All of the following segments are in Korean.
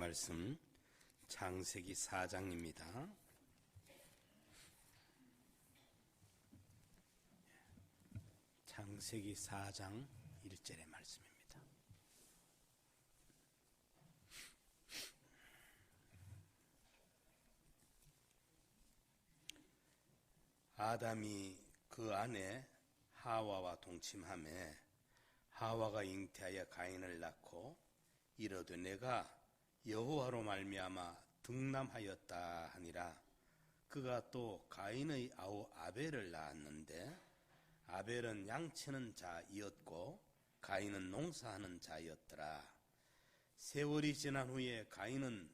말씀 창세기 4장입니다. 창세기 4장 1절의 말씀입니다. 아담이 그 아내 하와와 동침하매 하와가 잉태하여 가인을 낳고 이르되 내가 여호와로 말미암아 득남하였다 하니라. 그가 또 가인의 아우 아벨을 낳았는데 아벨은 양치는 자이었고 가인은 농사하는 자이었더라. 세월이 지난 후에 가인은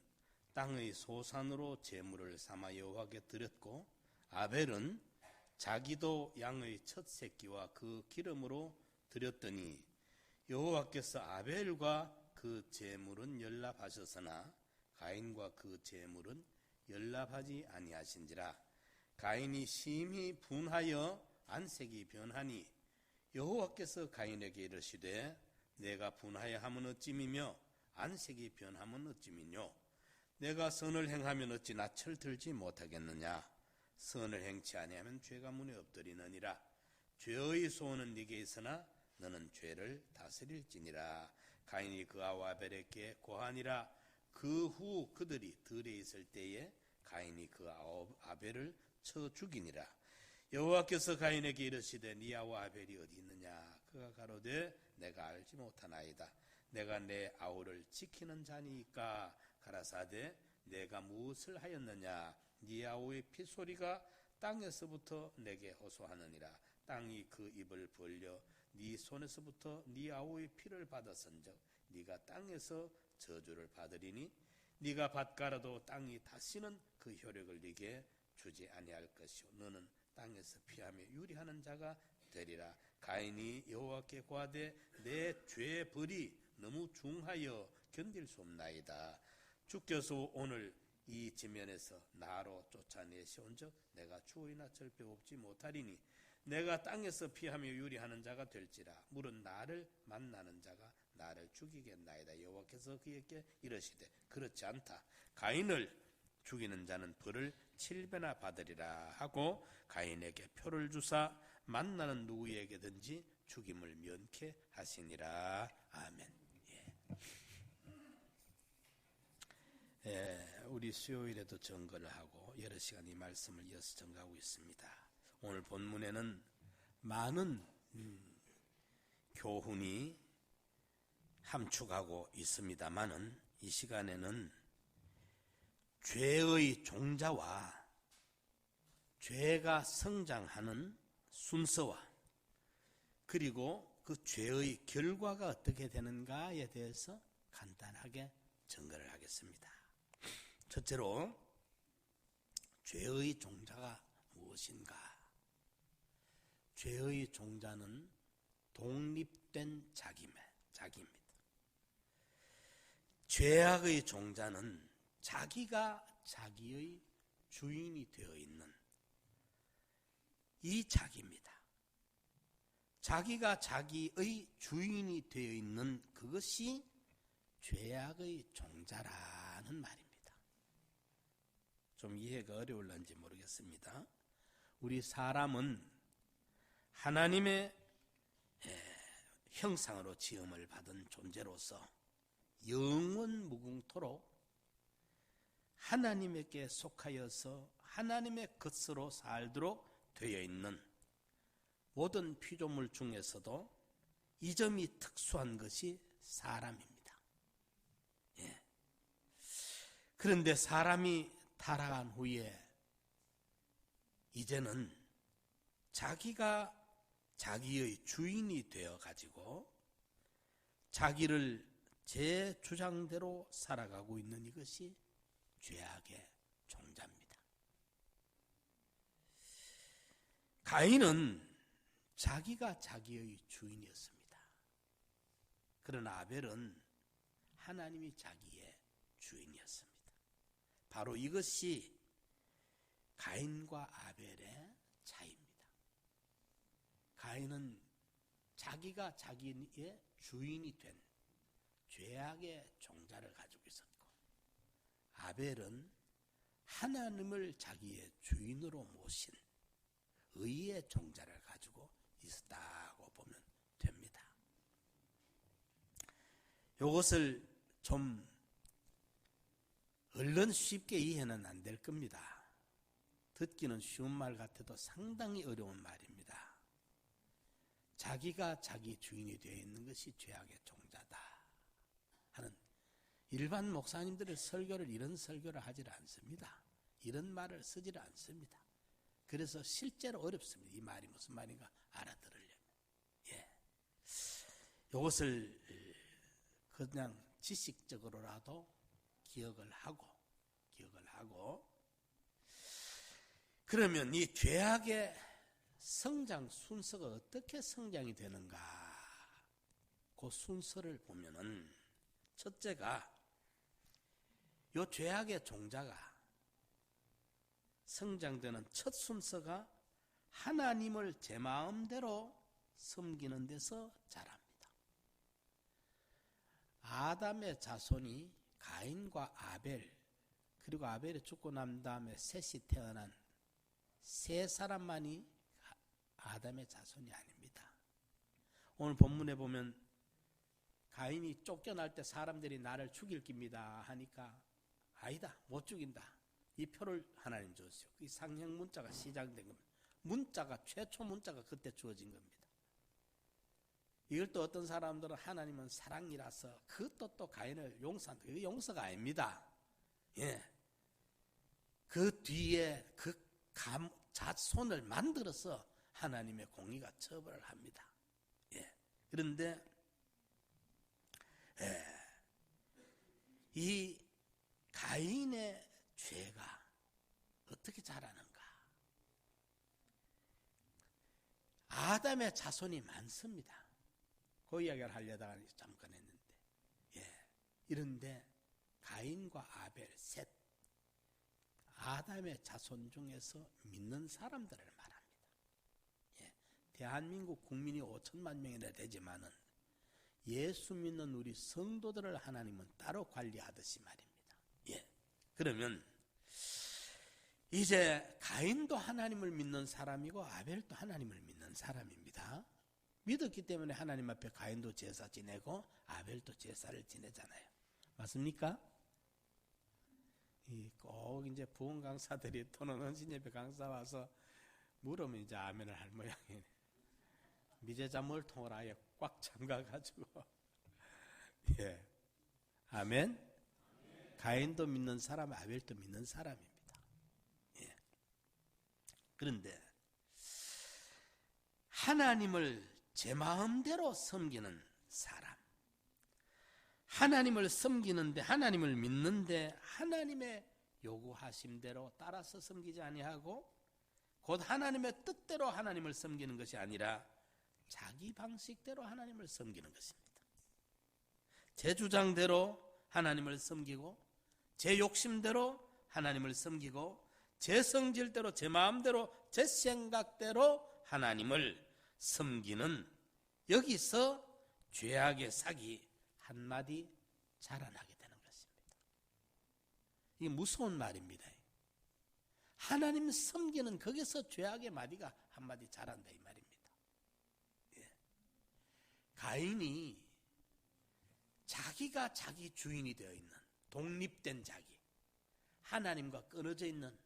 땅의 소산으로 제물을 삼아 여호와께 드렸고 아벨은 자기도 양의 첫 새끼와 그 기름으로 드렸더니 여호와께서 아벨과 그 제물은 연납하셨으나 가인과 그 제물은 연납하지 아니하신지라. 가인이 심히 분하여 안색이 변하니 여호와께서 가인에게 이르시되 내가 분하여 함은 어찌미며 안색이 변하면 어찌미뇨. 내가 선을 행하면 어찌 낯을 들지 못하겠느냐. 선을 행치 아니하면 죄가 문에 엎드리느니라. 죄의 소원은 네게 있으나 너는 죄를 다스릴지니라. 가인이 그 아우 아벨에게 고하니라. 그 후 그들이 들에 있을 때에 가인이 그 아우 아벨을 쳐 죽이니라. 여호와께서 가인에게 이르시되 네 아우 아벨이 어디 있느냐. 그가 가로되 내가 알지 못하나이다. 내가 내 아우를 지키는 자니까. 가라사대 내가 무엇을 하였느냐. 네 아우의 피소리가 땅에서부터 내게 호소하느니라. 땅이 그 입을 벌려 네 손에서부터 네 아우의 피를 받았은즉 네가 땅에서 저주를 받으리니 네가 밭갈아도 땅이 다시는 그 효력을 네게 주지 아니할 것이요 너는 땅에서 피하며 유리하는 자가 되리라. 가인이 여호와께 고하되 내 죄의 벌이 너무 중하여 견딜 수 없나이다. 주께서 오늘 이 지면에서 나로 쫓아내시온즉 내가 주의 낯을 배웁지 못하리니 내가 땅에서 피하며 유리하는 자가 될지라. 물은 나를 만나는 자가 나를 죽이겠나이다. 여호와께서 그에게 이르시되 그렇지 않다. 가인을 죽이는 자는 벌을 7배나 받으리라 하고 가인에게 표를 주사 만나는 누구에게든지 죽임을 면케 하시니라. 아멘. 우리 수요일에도 증거를 하고 여러 시간 이 말씀을 이어서 증거하고 있습니다. 오늘 본문에는 많은 교훈이 함축하고 있습니다만은 이 시간에는 죄의 종자와 죄가 성장하는 순서와 그리고 그 죄의 결과가 어떻게 되는가에 대해서 간단하게 증거를 하겠습니다. 첫째로 죄의 종자가 무엇인가? 죄의 종자는 독립된 자기입니다. 죄악의 종자는 자기가 자기의 주인이 되어 있는 이 자기입니다. 자기가 자기의 주인이 되어 있는 그것이 죄악의 종자라는 말입니다. 좀 이해가 어려울런지 모르겠습니다. 우리 사람은 하나님의 형상으로 지음을 받은 존재로서 영원 무궁토록 하나님에게 속하여서 하나님의 것으로 살도록 되어 있는 모든 피조물 중에서도 이 점이 특수한 것이 사람입니다. 그런데 사람이 타락한 후에 이제는 자기가 자기의 주인이 되어 가지고 자기를 제 주장대로 살아가고 있는 이것이 죄악의 종자입니다. 가인은 자기가 자기의 주인이었습니다. 그러나 아벨은 하나님이 자기의 주인이었습니다. 바로 이것이 가인과 아벨의 차이입니다. 가인은 자기가 자기의 주인이 된 죄악의 종자를 가지고 있었고 아벨은 하나님을 자기의 주인으로 모신 의의 종자를 가지고 있었다고 보면 됩니다. 이것을 좀 얼른 쉽게 이해는 안 될 겁니다. 듣기는 쉬운 말 같아도 상당히 어려운 말입니다. 자기가 자기 주인이 되어 있는 것이 죄악의 종자다 하는, 일반 목사님들의 설교를 이런 설교를 하질 않습니다. 이런 말을 쓰질 않습니다. 그래서 실제로 어렵습니다. 이 말이 무슨 말인가 알아들으려면. 이것을 그냥 지식적으로라도 기억을 하고 그러면 이 죄악의 성장 순서가 어떻게 성장이 되는가? 그 순서를 보면은 첫째가, 이 죄악의 종자가 성장되는 첫 순서가 하나님을 제 마음대로 섬기는 데서 자랍니다. 아담의 자손이 가인과 아벨, 그리고 아벨이 죽고 난 다음에 셋이 태어난 세 사람만이 아담의 자손이 아닙니다. 오늘 본문에 보면 가인이 쫓겨날 때 사람들이 나를 죽일 깁니다 하니까 아니다, 못 죽인다. 이 표를 하나님 줬어요. 이 상형 문자가 시작된 겁니다. 문자가, 최초 문자가 그때 주어진 겁니다. 이걸 또 어떤 사람들은 하나님은 사랑이라서 그것도 또 가인을 용서한다. 이거 용서가 아닙니다. 그 뒤에 그 자손을 만들어서 하나님의 공의가 처벌을 합니다. 그런데 이 가인의 죄가 어떻게 자라는가? 아담의 자손이 많습니다. 그 이야기를 하려다가 잠깐 했는데, 이런데 가인과 아벨 셋, 아담의 자손 중에서 믿는 사람들을 말합니다. 대한민국 국민이 5천만 명이나 되지만은 예수 믿는 우리 성도들을 하나님은 따로 관리하듯이 말입니다. 그러면 이제 가인도 하나님을 믿는 사람이고 아벨도 하나님을 믿는 사람입니다. 믿었기 때문에 하나님 앞에 가인도 제사 지내고 아벨도 제사를 지내잖아요. 맞습니까? 꼭 이제 부흥 강사들이 또는 헌신예배 강사 와서 물으면 이제 아멘을 할 모양이네. 미제자 몰통을 아예 꽉 잠가가지고. 아멘. 가인도 믿는 사람, 아벨도 믿는 사람입니다. 그런데 하나님을 제 마음대로 섬기는 사람, 하나님을 섬기는데, 하나님을 믿는데 하나님의 요구하심대로 따라서 섬기지 아니하고 곧 하나님의 뜻대로 하나님을 섬기는 것이 아니라 자기 방식대로 하나님을 섬기는 것입니다. 제 주장대로 하나님을 섬기고, 제 욕심대로 하나님을 섬기고, 제 성질대로, 제 마음대로, 제 생각대로 하나님을 섬기는, 여기서 죄악의 싹이 한마디 자라나게 되는 것입니다. 이게 무서운 말입니다. 하나님 섬기는, 거기서 죄악의 마디가 한마디 자란다 이 말입니다. 가인이 자기가 자기 주인이 되어 있는, 독립된 자기, 하나님과 끊어져 있는,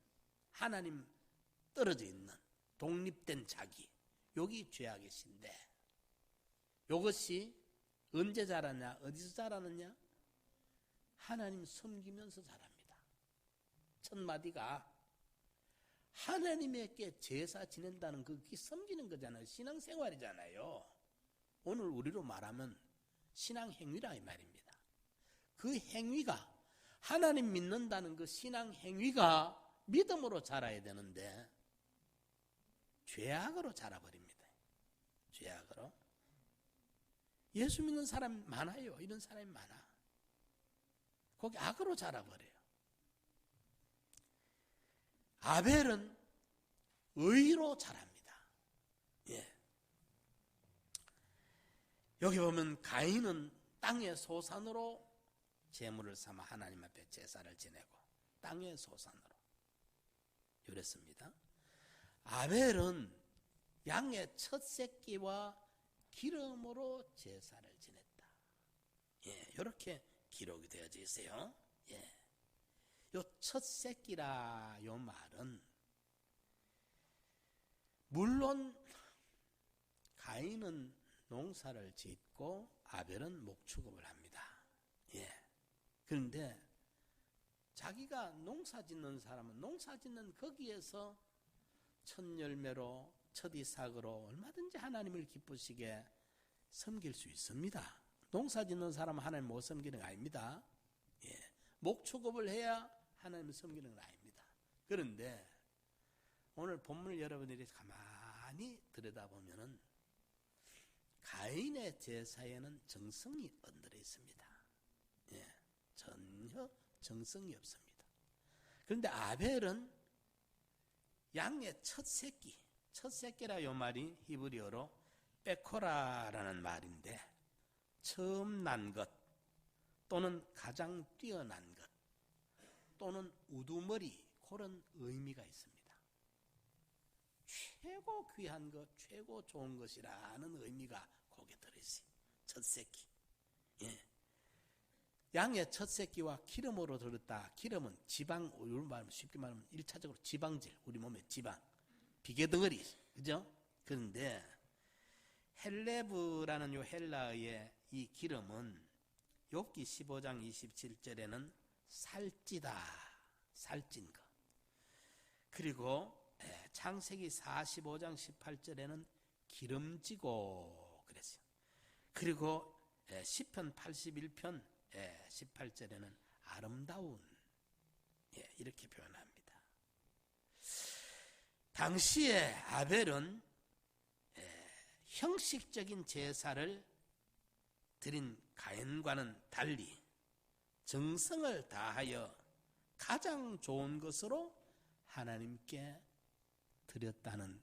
하나님 떨어져 있는 독립된 자기, 여기 죄악의 신데, 이것이 언제 자라냐, 어디서 자라느냐? 하나님 섬기면서 자랍니다. 첫 마디가 하나님에게 제사 지낸다는 그게 섬기는 거잖아요. 신앙생활이잖아요. 오늘 우리로 말하면 신앙행위라 이 말입니다. 그 행위가, 하나님 믿는다는 그 신앙행위가 믿음으로 자라야 되는데 죄악으로 자라버립니다. 죄악으로. 예수 믿는 사람 많아요. 이런 사람이 많아. 거기 악으로 자라버려요. 아벨은 의로 자랍니다. 여기 보면 가인은 땅의 소산으로 제물을 삼아 하나님 앞에 제사를 지내고, 땅의 소산으로 이랬습니다. 아벨은 양의 첫 새끼와 기름으로 제사를 지냈다. 이렇게 기록이 되어져 있어요. 요 첫 새끼라 요 말은 물론 가인은 농사를 짓고 아벨은 목축업을 합니다. 그런데 자기가 농사 짓는 사람은 농사 짓는 거기에서 첫 열매로 첫 이삭으로 얼마든지 하나님을 기쁘시게 섬길 수 있습니다. 농사 짓는 사람은 하나님 못 섬기는 거 아닙니다. 목축업을 해야 하나님을 섬기는 건 아닙니다. 그런데 오늘 본문을 여러분들이 가만히 들여다보면은 가인의 제사에는 정성이 얹들어 있습니다. 전혀 정성이 없습니다. 그런데 아벨은 양의 첫 새끼라 이 말이 히브리어로 베코라라는 말인데 처음 난 것 또는 가장 뛰어난 것 또는 우두머리 그런 의미가 있습니다. 최고 귀한 것, 최고 좋은 것이라는 의미가 거기에 들어있어요. 첫 새끼. 양의 첫 새끼와 기름으로 들었다. 기름은 지방, 쉽게 말하면 1차적으로 지방질, 우리 몸의 지방, 비계덩어리, 그죠? 그런데 헬레브라는 요 헬라어의 이 기름은 욥기 15장 27절에는 살찌다, 살찐 거. 그리고 창세기 45장 18절에는 기름지고 그랬어요. 그리고 시편 81편 18절에는 아름다운 이렇게 표현합니다. 당시에 아벨은 형식적인 제사를 드린 가인과는 달리 정성을 다하여 가장 좋은 것으로 하나님께 드렸다는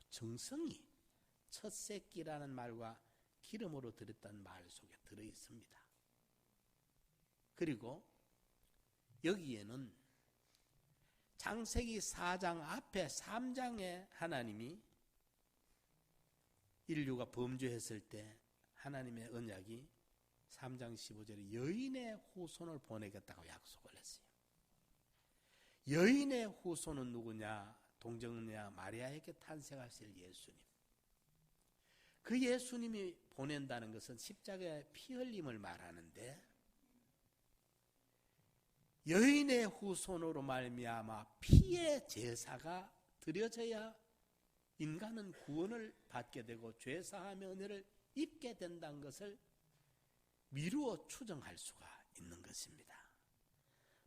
정성이 첫 새끼라는 말과 기름으로 드렸다는 말 속에 들어 있습니다. 그리고 여기에는 창세기 4장 앞에 3장에 하나님이 인류가 범죄했을 때 하나님의 언약이 3장 15절에 여인의 후손을 보내겠다고 약속을 했어요. 여인의 후손은 누구냐? 동정녀 마리아에게 탄생하실 예수님. 그 예수님이 보낸다는 것은 십자가의 피 흘림을 말하는데 여인의 후손으로 말미암아 피의 제사가 드려져야 인간은 구원을 받게 되고 죄사함의 은혜를 입게 된다는 것을 미루어 추정할 수가 있는 것입니다.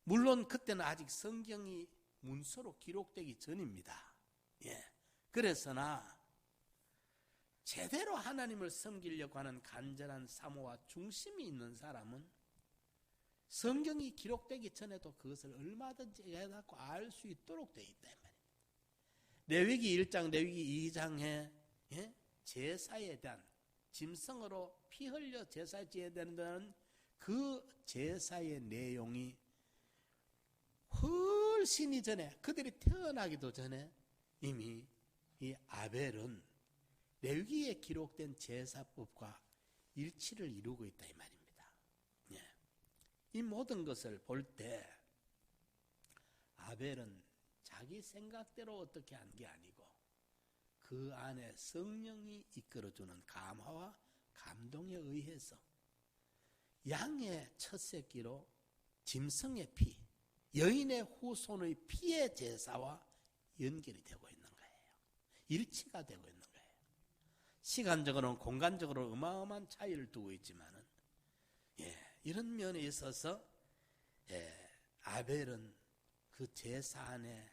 물론 그때는 아직 성경이 문서로 기록되기 전입니다. 그래서나 제대로 하나님을 섬기려고 하는 간절한 사모와 중심이 있는 사람은 성경이 기록되기 전에도 그것을 얼마든지 해갖고 알 수 있도록 되어 있다 말입니다. 레위기 1장, 레위기 2장에 제사에 대한 짐승으로 피 흘려 제사 지어야 된다는 그 제사의 내용이 훨씬 이전에 그들이 태어나기도 전에 이미 이 아벨은 레위기에 기록된 제사법과 일치를 이루고 있다 이 말입니다. 이 모든 것을 볼 때 아벨은 자기 생각대로 어떻게 한 게 아니고 그 안에 성령이 이끌어주는 감화와 감동에 의해서 양의 첫 새끼로 짐승의 피, 여인의 후손의 피의 제사와 연결이 되고 있는 거예요. 일치가 되고 있는 거예요. 시간적으로는 공간적으로 어마어마한 차이를 두고 있지만은 이런 면에 있어서 아벨은 그 제사 안에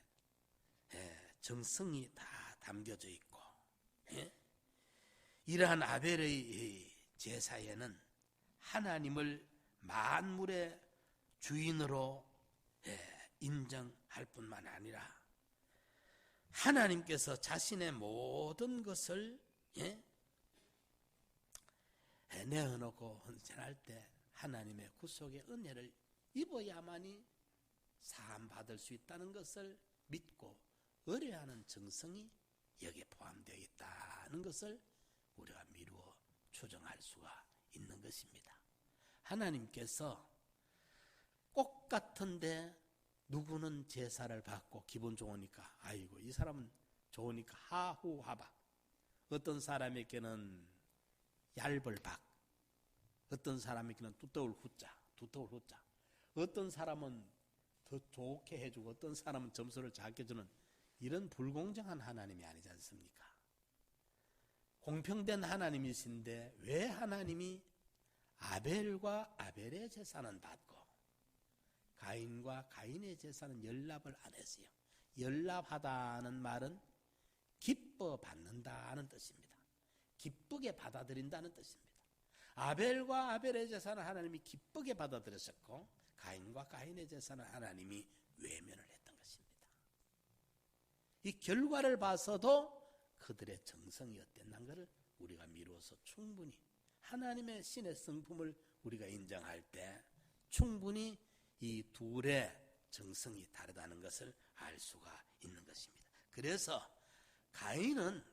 정성이 다 담겨져 있고 이러한 아벨의 제사에는 하나님을 만물의 주인으로 인정할 뿐만 아니라 하나님께서 자신의 모든 것을 내어놓고 헌신할 때 하나님의 구속의 은혜를 입어야만이 사함받을 수 있다는 것을 믿고 의뢰하는 정성이 여기에 포함되어 있다는 것을 우리가 미루어 추정할 수가 있는 것입니다. 하나님께서 꽃 같은데 누구는 제사를 받고 기분 좋으니까 아이고 이 사람은 좋으니까 하후하박, 어떤 사람에게는 얇을 박, 어떤 사람에게는 두터울 후자, 어떤 사람은 더 좋게 해주고 어떤 사람은 점수를 작게 주는 이런 불공정한 하나님이 아니지 않습니까? 공평된 하나님이신데 왜 하나님이 아벨과 아벨의 제사는 받고 가인과 가인의 제사는 연납을 안 했어요? 연납하다는 말은 기뻐 받는다는 뜻입니다. 기쁘게 받아들인다는 뜻입니다. 아벨과 아벨의 제사는 하나님이 기쁘게 받아들였었고 가인과 가인의 제사는 하나님이 외면을 했던 것입니다. 이 결과를 봐서도 그들의 정성이 어땠는 것을 우리가 미루어서 충분히 하나님의 신의 성품을 우리가 인정할 때 충분히 이 둘의 정성이 다르다는 것을 알 수가 있는 것입니다. 그래서 가인은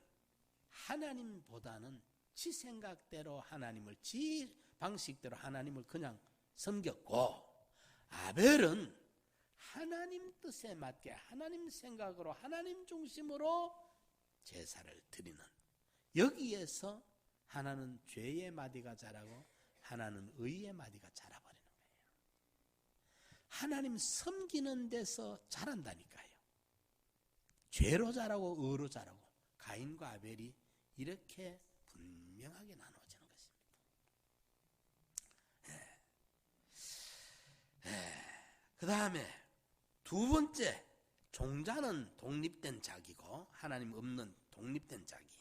하나님보다는 지 생각대로 하나님을, 지 방식대로 하나님을 그냥 섬겼고, 아벨은 하나님 뜻에 맞게 하나님 생각으로 하나님 중심으로 제사를 드리는, 여기에서 하나는 죄의 마디가 자라고 하나는 의의 마디가 자라버리는 거예요. 하나님 섬기는 데서 자란다니까요. 죄로 자라고 의로 자라고 가인과 아벨이 이렇게 분명하게 나누어지는 것입니다. 그 다음에 두 번째, 종자는 독립된 자기고 하나님 없는 독립된 자기.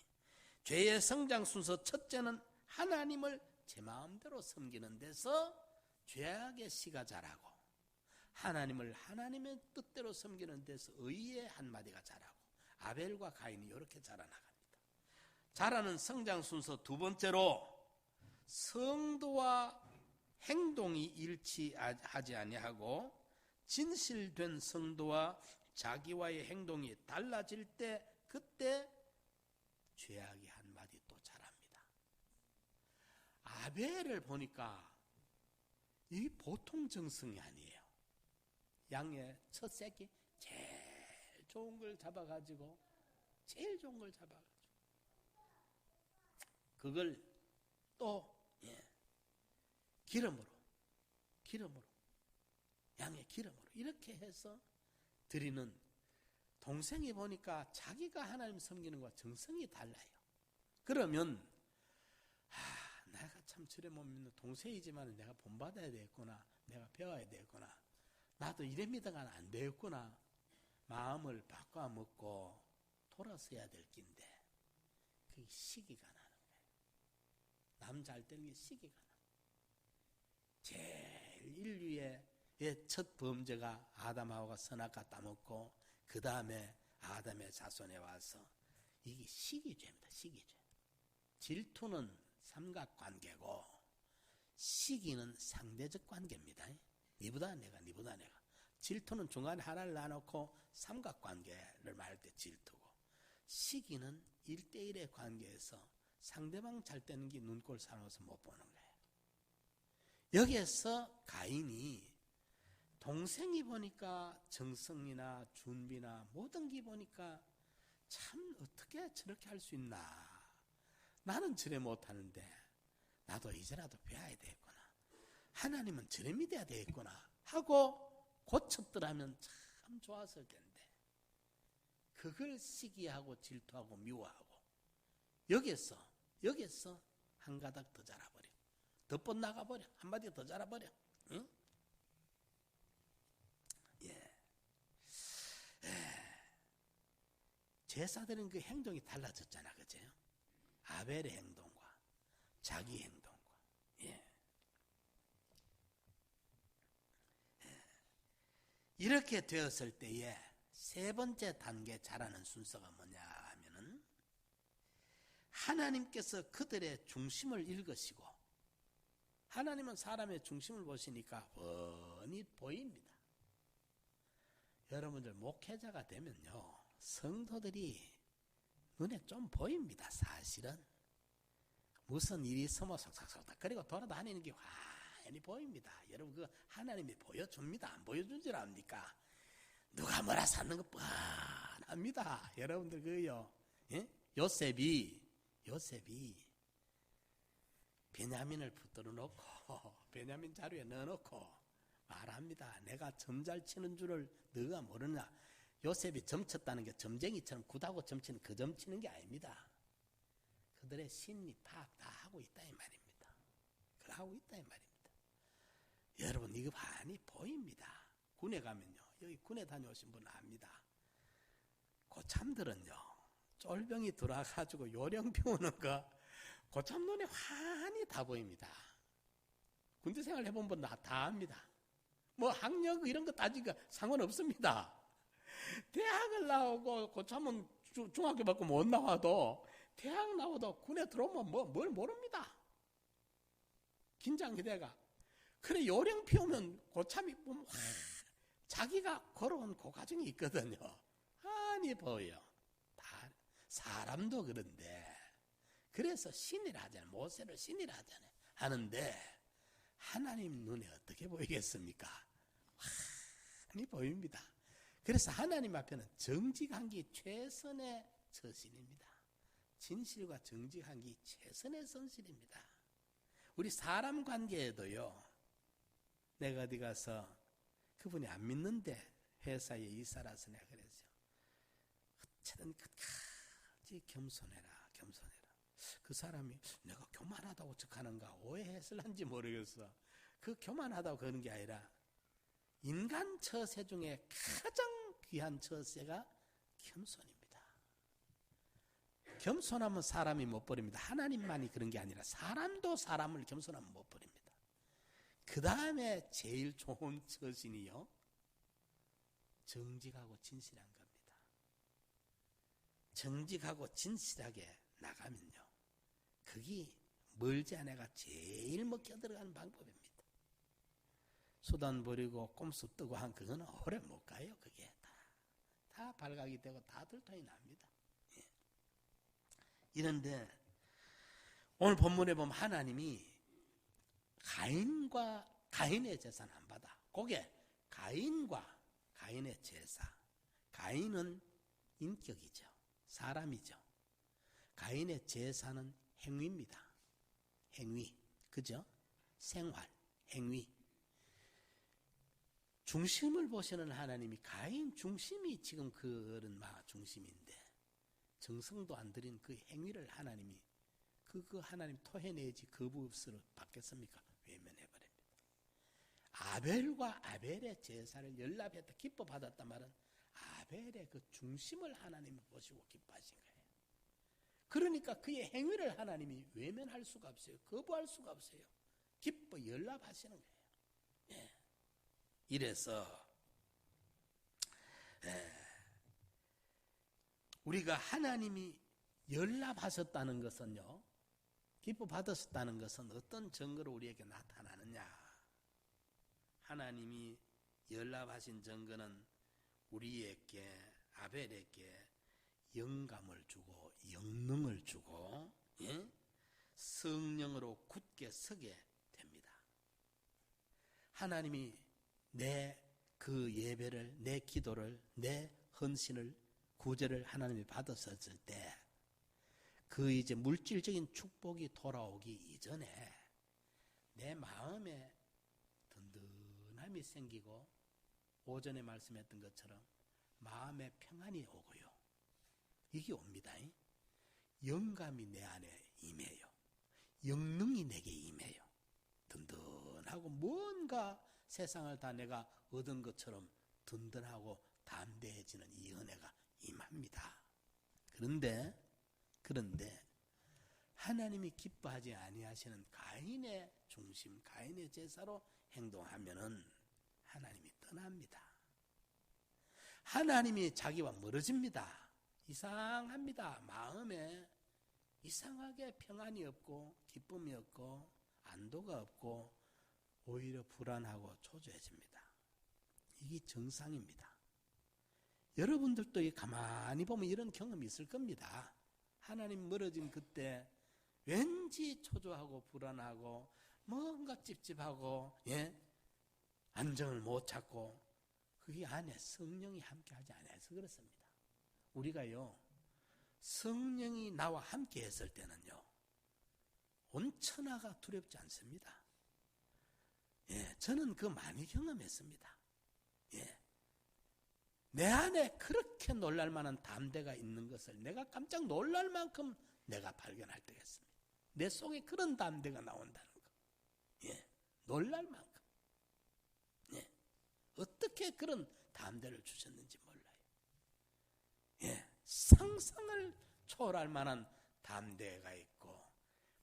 죄의 성장 순서 첫째는 하나님을 제 마음대로 섬기는 데서 죄악의 씨가 자라고, 하나님을 하나님의 뜻대로 섬기는 데서 의의 한마디가 자라고, 아벨과 가인이 이렇게 자라나갑니다. 자라는 성장 순서 두 번째로 성도와 행동이 일치하지 아니하고 진실된 성도와 자기와의 행동이 달라질 때 그때 죄악의 한마디 또 자랍니다. 아벨을 보니까 이 보통 정성이 아니에요. 양의 첫 새끼 제일 좋은 걸 잡아가지고 그걸 또 기름으로 양의 기름으로 이렇게 해서 드리는, 동생이 보니까 자기가 하나님 섬기는 것과 정성이 달라요. 그러면 내가 참 저래 못 믿는 동생이지만 내가 본받아야 되겠구나, 내가 배워야 되겠구나, 나도 이래미다가 안 되겠구나, 마음을 바꿔 먹고 돌아서야 될 낀데 그게 시기가 나는 거예요. 남 잘 되는 게 시기가 나는 거예요. 제일 인류의 첫 범죄가 아담하고가 선악과 따먹고 그 다음에 아담의 자손에 와서 이게 시기죄입니다. 시기죄. 질투는 삼각관계고 시기는 상대적 관계입니다. 니보다 내가. 질투는 중간에 하나를 놔놓고 삼각관계를 말할 때 질투고, 시기는 1대1의 관계에서 상대방 잘 되는 게 눈꼴 사나워서 못 보는 거예요. 여기에서 가인이 동생이 보니까 정성이나 준비나 모든 게 보니까 참 어떻게 저렇게 할 수 있나, 나는 저래 못하는데 나도 이제라도 배워야 되겠구나, 하나님은 저래 믿어야 되겠구나 하고 고쳤더라면 참 좋았을 텐데 그걸 시기하고 질투하고 미워하고 여기에서 한 가닥 더 자라버려, 더 뻗나가버려, 한마디 더 자라버려. 응? 제사드린 그 행동이 달라졌잖아, 그죠? 아벨의 행동과 자기 행동과. 이렇게 되었을 때에 세 번째 단계 자라는 순서가 뭐냐 하면은 하나님께서 그들의 중심을 읽으시고, 하나님은 사람의 중심을 보시니까 뻔히 보입니다. 여러분들 목회자가 되면요, 성도들이 눈에 좀 보입니다. 사실은 무슨 일이 있으면 속삭속삭 그리고 돌아다니는 게 환히 보입니다. 여러분, 그 하나님이 보여줍니다. 안 보여준 줄 압니까? 누가 뭐라 사는 거 뻔합니다. 여러분들 그요, 예? 요셉이 베냐민을 붙들어 놓고 베냐민 자루에 넣어놓고 말합니다. 내가 점 잘 치는 줄을 너가 모르냐. 요셉이 점 쳤다는 게 점쟁이처럼 굿하고 점 치는 그 점 치는 게 아닙니다. 그들의 심리 파악 다 하고 있다 이 말입니다. 그걸 하고 있다 이 말입니다. 여러분, 이거 많이 보입니다. 군에 가면요, 여기 군에 다녀오신 분은 압니다. 고참들은요, 쫄병이 들어와가지고 요령 피우는 거 고참 눈에 환히 다 보입니다. 군대 생활 해본 분 다 압니다. 뭐 학력 이런 거 따지기가 상관없습니다. 대학을 나오고 고참은 중학교 받고 못 나와도 대학 나와도 군에 들어오면 뭘 모릅니다. 긴장기대가. 그래 요령 피우면 고참이 보면 자기가 걸어온 그 과정이 있거든요. 아니 보여. 다 사람도 그런데 그래서 신이라 하잖아요. 모세를 신이라 하잖아요. 하는데 하나님 눈에 어떻게 보이겠습니까? 환히 보입니다. 그래서 하나님 앞에는 정직한 게 최선의 처신입니다. 진실과 정직한 게 최선의 선실입니다. 우리 사람 관계에도요, 내가 어디 가서 그분이 안 믿는데 회사에 이사라서 내가 그랬죠. 어쨌든 끝까지 겸손해라. 그 사람이 내가 교만하다고 척하는가 오해했을런지 모르겠어. 그 교만하다고 그러는 게 아니라 인간 처세 중에 가장 귀한 처세가 겸손입니다. 겸손하면 사람이 못 버립니다. 하나님만이 그런 게 아니라 사람도 사람을 겸손하면 못 버립니다. 그 다음에 제일 좋은 처신이요, 정직하고 진실한 겁니다. 정직하고 진실하게 나가면요, 그게 멀지 않아가 제일 먹혀 들어가는 방법입니다. 수단 버리고 꼼수 뜨고 한 그거는 오래 못 가요. 그게 다 발각이 되고 다 들통이 납니다. 예. 이런데 오늘 본문에 보면 하나님이 가인의 제사는 안 받아. 그게 가인의 제사. 가인은 인격이죠. 사람이죠. 가인의 제사는 행위입니다. 행위. 그죠? 생활, 행위. 중심을 보시는 하나님이 가인 중심이 지금 그런 중심인데 정성도 안 들인 그 행위를 하나님이 그 하나님 토해내지 거부스로 받겠습니까? 외면해버립니다. 아벨과 아벨의 제사를 연락했다 기뻐 받았단 말은 아벨의 그 중심을 하나님이 보시고 기뻐하신 거예요. 그러니까 그의 행위를 하나님이 외면할 수가 없어요. 거부할 수가 없어요. 기뻐 연락하시는 거예요. 예. 이래서 우리가 하나님이 연락하셨다는 것은요, 기뻐 받으셨다는 것은 어떤 증거로 우리에게 나타나느냐. 하나님이 연락하신 증거는 우리에게 아벨에게 영감을 주고 영능을 주고, 예? 성령으로 굳게 서게 됩니다. 하나님이 내 그 예배를, 내 기도를, 내 헌신을, 구제를 하나님이 받았었을 때 그 이제 물질적인 축복이 돌아오기 이전에 내 마음에 든든함이 생기고 오전에 말씀했던 것처럼 마음의 평안이 오고요. 이게 옵니다. 영감이 내 안에 임해요. 영능이 내게 임해요. 든든하고 뭔가 세상을 다 내가 얻은 것처럼 든든하고 담대해지는 이 은혜가 임합니다. 그런데 하나님이 기뻐하지 아니하시는 가인의 중심, 가인의 제사로 행동하면은 하나님이 떠납니다. 하나님이 자기와 멀어집니다. 이상합니다. 마음에 이상하게 평안이 없고 기쁨이 없고 안도가 없고 오히려 불안하고 초조해집니다. 이게 정상입니다. 여러분들도 가만히 보면 이런 경험이 있을 겁니다. 하나님 멀어진 그때 왠지 초조하고 불안하고 뭔가 찝찝하고 안정을 못 찾고 그게 안에 성령이 함께하지 않아서 그렇습니다. 우리가요 성령이 나와 함께 했을 때는요 온 천하가 두렵지 않습니다. 저는 그 많이 경험했습니다. 내 안에 그렇게 놀랄 만한 담대가 있는 것을 내가 깜짝 놀랄 만큼 내가 발견할 때가 있습니다. 내 속에 그런 담대가 나온다는 거. 놀랄 만큼. 어떻게 그런 담대를 주셨는지 몰라요. 상상을 초월할 만한 담대가 있고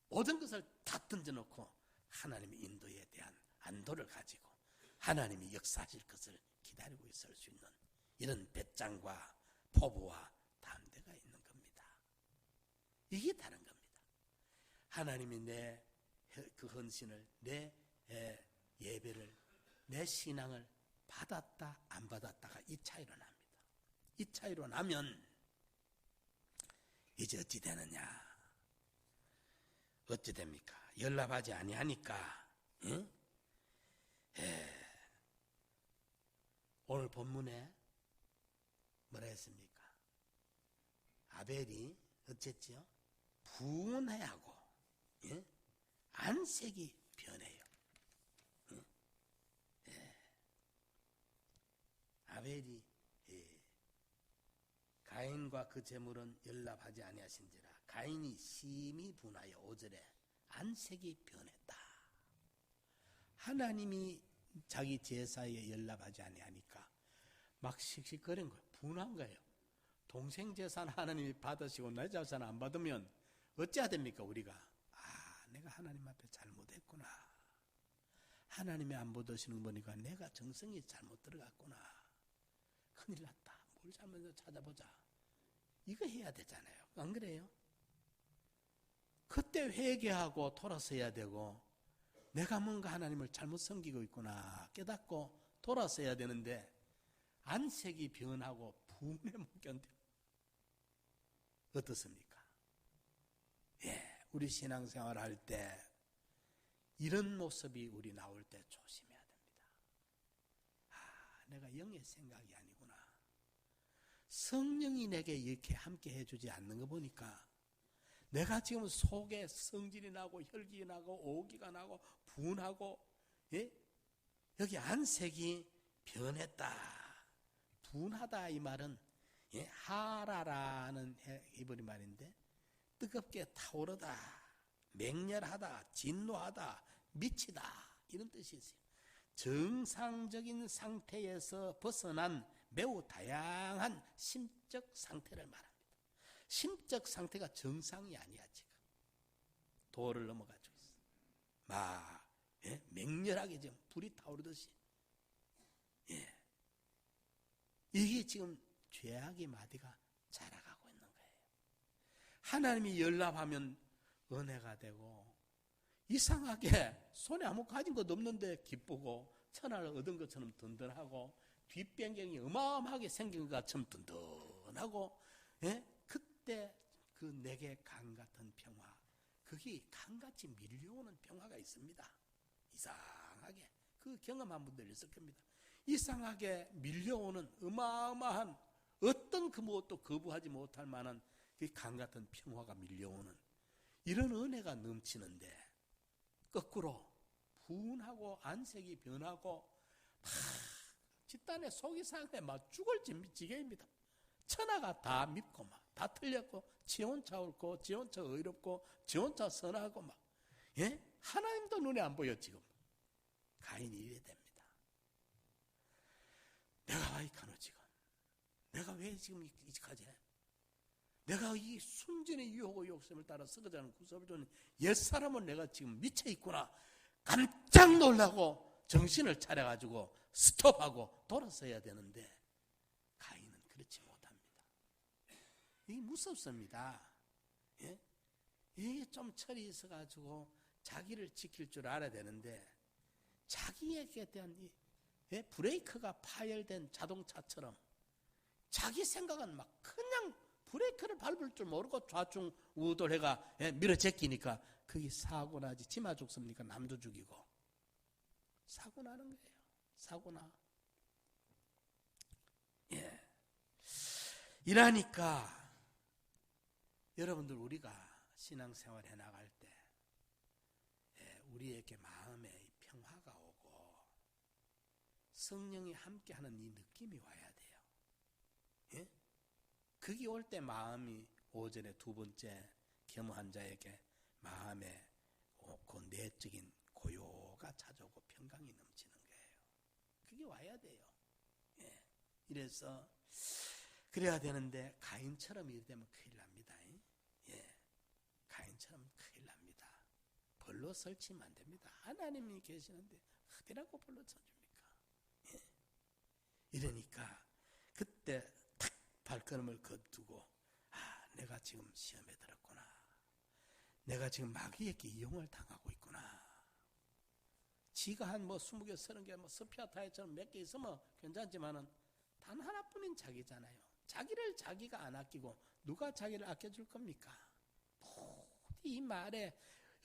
모든 것을 다 던져놓고 하나님의 인도에 대한 안도를 가지고 하나님이 역사하실 것을 기다리고 있을 수 있는 이런 배짱과 포부와 담대가 있는 겁니다. 이게 다른 겁니다. 하나님이 내 그 헌신을, 내 예배를, 내 신앙을 받았다 안 받았다가 이 차이로 납니다. 이 차이로 나면 이제 어찌 되느냐? 어찌 됩니까? 연락하지 아니하니까. 오늘 본문에 뭐라 했습니까? 아벨이 어쨌지요? 분해하고 안색이 변해요. 아벨이 가인과 그 제물은 연락하지 아니하신지라 가인이 심히 분하여 5절에 안색이 변했다. 하나님이 자기 제사에 연락하지 아니하니까 막 씩씩거린 거예요. 분한 거예요. 동생 제사는 하나님이 받으시고 내 제사는 안 받으면 어찌해야 됩니까 우리가? 내가 하나님 앞에 잘못했구나. 하나님이 안 받으시는 거 보니까 내가 정성이 잘못 들어갔구나. 큰일 났다. 뭘 잘못해서 찾아보자. 이거 해야 되잖아요. 안 그래요? 그때 회개하고 돌아서야 되고 내가 뭔가 하나님을 잘못 섬기고 있구나 깨닫고 돌아서야 되는데 안색이 변하고 분에 못 견뎌. 어떻습니까? 우리 신앙생활 할 때 이런 모습이 우리 나올 때 조심해야 됩니다. 내가 영의 생각이 아니구나. 성령이 내게 이렇게 함께 해주지 않는 거 보니까 내가 지금 속에 성질이 나고 혈기 나고 오기가 나고 분하고 여기 안색이 변했다. 분하다 이 말은 하라라는 히브리 말인데 뜨겁게 타오르다, 맹렬하다, 진노하다, 미치다 이런 뜻이 있어요. 정상적인 상태에서 벗어난 매우 다양한 심적 상태를 말합니다. 심적 상태가 정상이 아니야 지금. 도를 넘어가지고 있어. 막 맹렬하게 지금 불이 타오르듯이. 이게 지금 죄악의 마디가 자라가고 있는 거예요. 하나님이 연락하면 은혜가 되고 이상하게 손에 아무 가진 것도 없는데 기쁘고 천하를 얻은 것처럼 든든하고 뒷변경이 어마어마하게 생긴 것처럼 든든하고 그때 그 내게 강 같은 평화 그게 강같이 밀려오는 평화가 있습니다. 이상하게 그 경험한 분들 있을 겁니다. 이상하게 밀려오는 어마어마한 어떤 그 무엇도 거부하지 못할 만한 그 강 같은 평화가 밀려오는 이런 은혜가 넘치는데 거꾸로 분하고 안색이 변하고 막 집단의 속이 상해 막 죽을 지경입니다. 천하가 다 믿고 막 다 틀렸고 지 혼자 옳고 지 혼자 의롭고 지 혼자 선하고 막 하나님도 눈에 안 보여 지금. 가인이 이래 됩니다. 내가 왜 이카노 지금? 내가 왜 지금 이까지 해? 내가 이 순전의 유혹과 욕심을 따라 썩어가는 구섭을 줬는 옛사람은 내가 지금 미쳐 있구나. 깜짝 놀라고 정신을 차려가지고 스톱하고 돌아서야 되는데 가인은 그렇지 못합니다. 이게 무섭습니다. 이게 좀 철이 있어가지고 자기를 지킬 줄 알아야 되는데 자기에게 대한 브레이크가 파열된 자동차처럼 자기 생각은 막 그냥 브레이크를 밟을 줄 모르고 좌충 우돌해가 밀어 제끼니까 그게 사고 나지. 지마 죽습니까? 남도 죽이고. 사고 나는 거예요. 사고 나. 예. 이러니까 여러분들 우리가 신앙생활 해나갈 때 우리에게 마음에 평화가 오고 성령이 함께하는 이 느낌이 와야 돼요. 예? 그게 올 때 마음이 오전에 두 번째 겸허한 자에게 마음에 그 내적인 고요가 찾아오고 평강이 넘치는 거예요. 그게 와야 돼요. 예. 이래서 그래야 되는데 가인처럼 이래 되면 큰일 납니다. 예. 가인처럼 큰일 납니다. 벌로 설치면 안 됩니다. 하나님이 계시는데 어디라고 벌로 쳐줍니까? 예. 이러니까 그때 탁 발걸음을 거두고 내가 지금 시험에 들었구나. 내가 지금 마귀에게 이용을 당하고 있구나. 지가 한 20개, 30개, 스피아타이처럼 몇 개 있으면 괜찮지만은 단 하나뿐인 자기잖아요. 자기를 자기가 안 아끼고 누가 자기를 아껴줄 겁니까? 부디 이 말의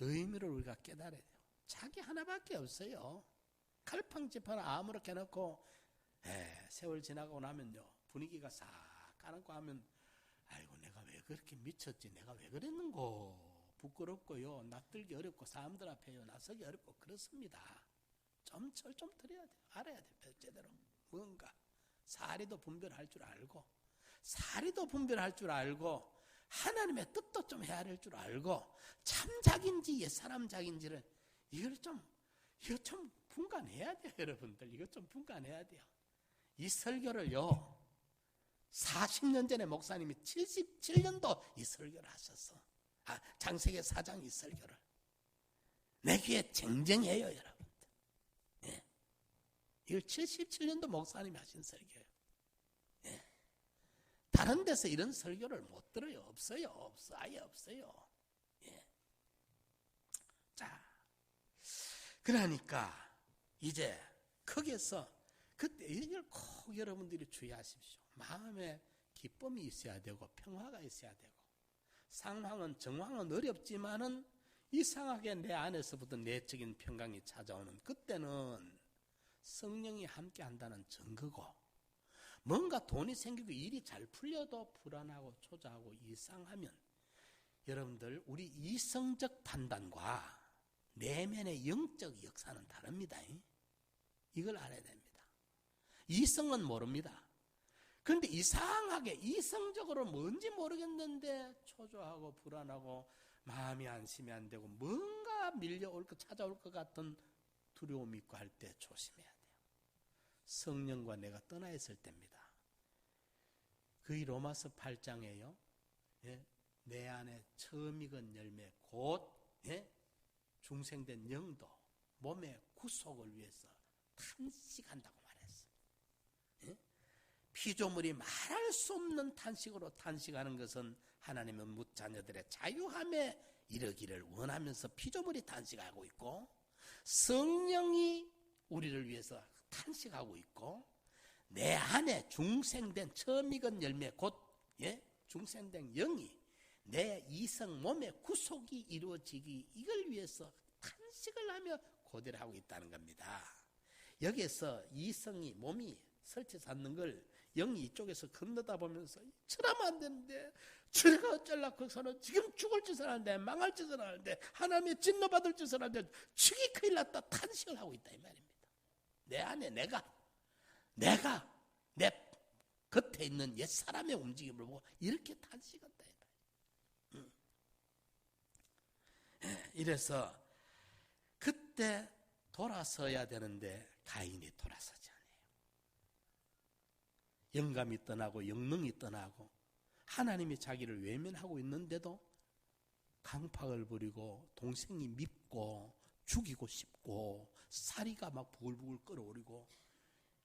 의미를 우리가 깨달아야 돼요. 자기 하나밖에 없어요. 갈팡질팡 아무렇게 해놓고 세월 지나가고 나면요 분위기가 싹 까놓고 하면 아이고 내가 왜 그렇게 미쳤지, 내가 왜 그랬는고 부끄럽고요, 낯들기 어렵고 사람들 앞에요 나서기 어렵고 그렇습니다. 좀 철 좀 들여야 돼요. 알아야 돼요. 제대로 뭔가 사리도 분별할 줄 알고 사리도 분별할 줄 알고 하나님의 뜻도 좀 헤아릴 줄 알고 참작인지 옛사람 작인지를 이거 좀 분간해야 돼요. 여러분들 이거 좀 분간해야 돼요. 이 설교를요 40년 전에 목사님이 77년도 이 설교를 하셨어. 창세기 4장 이 설교를 내 귀에 쟁쟁해요 여러분들. 예. 이걸 77년도 목사님이 하신 설교예요. 예. 다른 데서 이런 설교를 못 들어요. 없어요. 아예 없어요. 예. 자, 그러니까 이제 거기에서 그때 이걸 꼭 여러분들이 주의하십시오. 마음에 기쁨이 있어야 되고 평화가 있어야 되고 상황은 정황은 어렵지만은 이상하게 내 안에서부터 내적인 평강이 찾아오는 그때는 성령이 함께 한다는 증거고 뭔가 돈이 생기고 일이 잘 풀려도 불안하고 초조하고 이상하면 여러분들 우리 이성적 판단과 내면의 영적 역사는 다릅니다. 이걸 알아야 됩니다. 이성은 모릅니다. 그런데 이상하게 이성적으로 뭔지 모르겠는데 초조하고 불안하고 마음이 안심이 안 되고 뭔가 밀려올 것 찾아올 것 같은 두려움이 있고 할 때 조심해야 돼요. 성령과 내가 떠나 있을 때입니다. 그의 로마서 8장에요. 예? 내 안에 처음 익은 열매 곧 중생된 영도 몸의 구속을 위해서 탄식한다고 말했어요. 예? 피조물이 말할 수 없는 탄식으로 탄식하는 것은 하나님은 묻자녀들의 자유함에 이르기를 원하면서 피조물이 탄식하고 있고 성령이 우리를 위해서 탄식하고 있고 내 안에 중생된 처음 익은 열매 곧 중생된 영이 내 이성 몸의 구속이 이루어지기 이걸 위해서 탄식을 하며 고대를 하고 있다는 겁니다. 여기에서 이성이 몸이 설치해서 앉는 걸 영이 이쪽에서 건너다 보면서 저러면 안 되는데 저래가 어쩌려고 거기서는 지금 죽을 짓을 하는데 망할 짓을 하는데 하나님의 진노받을 짓을 하는데 죽이 큰일 났다 탄식을 하고 있다 이 말입니다. 내 안에 내가 내 겉에 있는 옛사람의 움직임을 보고 이렇게 탄식한다 이 말이에요. 이래서 그때 돌아서야 되는데 가인이 돌아서지 않아요. 영감이 떠나고 영능이 떠나고 하나님이 자기를 외면하고 있는데도 강팍을 부리고 동생이 밉고 죽이고 싶고 사리가 막 부글부글 끓어오르고